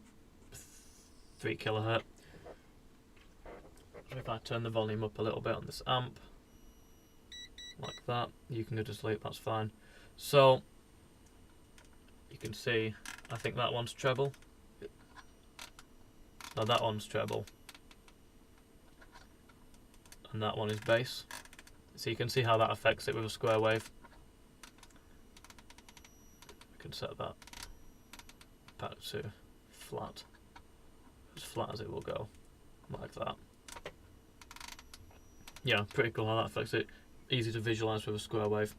3 kilohertz. So if I turn the volume up a little bit on this amp, like that, you can go to sleep, that's fine. So you can see, I think that one's treble. Now that one's treble. And that one is bass. So you can see how that affects it with a square wave. We can set that back to flat. As flat as it will go. Like that. Yeah, pretty cool how that affects it. Easy to visualise with a square wave.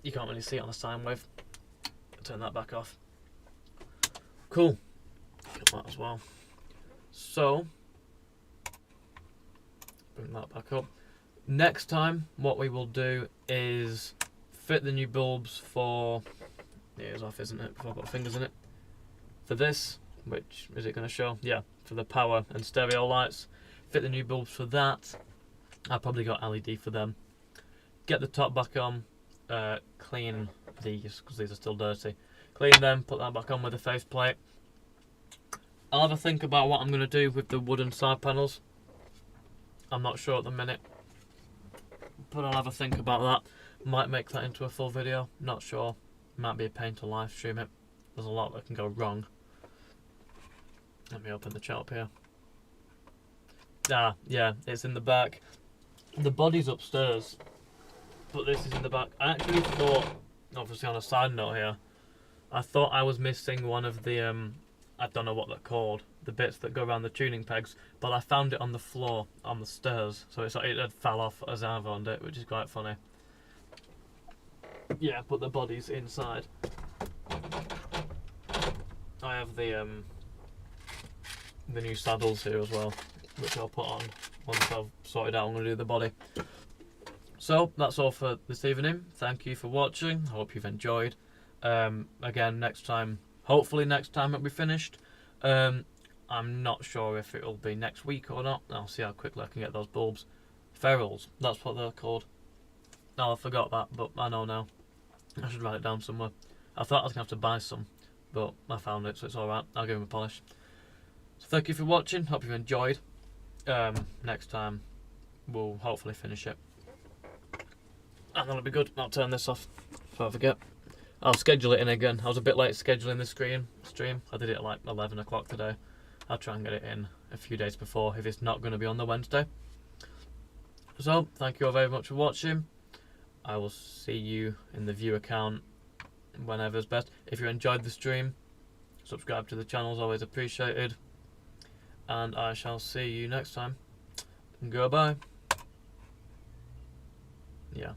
You can't really see it on a sine wave. Turn that back off. Cool. Get that as well. So, bring that back up. Next time, what we will do is fit the new bulbs for... The ear's off, isn't it? Before I've got fingers in it. For this, which is it going to show? Yeah, for the power and stereo lights. Fit the new bulbs for that. I probably got LED for them. Get the top back on. Clean these because these are still dirty. Clean them. Put that back on with a faceplate. I'll have a think about what I'm going to do with the wooden side panels. I'm not sure at the minute, but I'll have a think about that. Might make that into a full video. Not sure. Might be a pain to live stream it. There's a lot that can go wrong. Let me open the chat up here. Ah, yeah, it's in the back. The body's upstairs, but this is in the back. I actually thought, obviously on a side note here, I thought I was missing one of the, I don't know what they're called, the bits that go around the tuning pegs, but I found it on the floor, on the stairs, so it's like it had fell off as I found it, which is quite funny. Yeah, but the body's inside. I have the new saddles here as well, which I'll put on once I've sorted out I'm going to do the body. So that's all for this evening. Thank you for watching. I hope you've enjoyed. Again, next time, hopefully next time it'll be finished. I'm not sure if it'll be next week or not. I'll see how quickly I can get those bulbs. Ferrules, that's what they're called. No, I forgot that, but I know now. I should write it down somewhere. I thought I was going to have to buy some, but I found it, so it's alright. I'll give them a polish. So thank you for watching. Hope you've enjoyed. Next time, we'll hopefully finish it. And that'll be good. I'll turn this off before I forget. I'll schedule it in again. I was a bit late scheduling the stream. I did it at like 11 o'clock today. I'll try and get it in a few days before if it's not going to be on the Wednesday. So, thank you all very much for watching. I will see you in the view account whenever's best. If you enjoyed the stream, subscribe to the channel is always appreciated. And I shall see you next time. Goodbye. Yeah.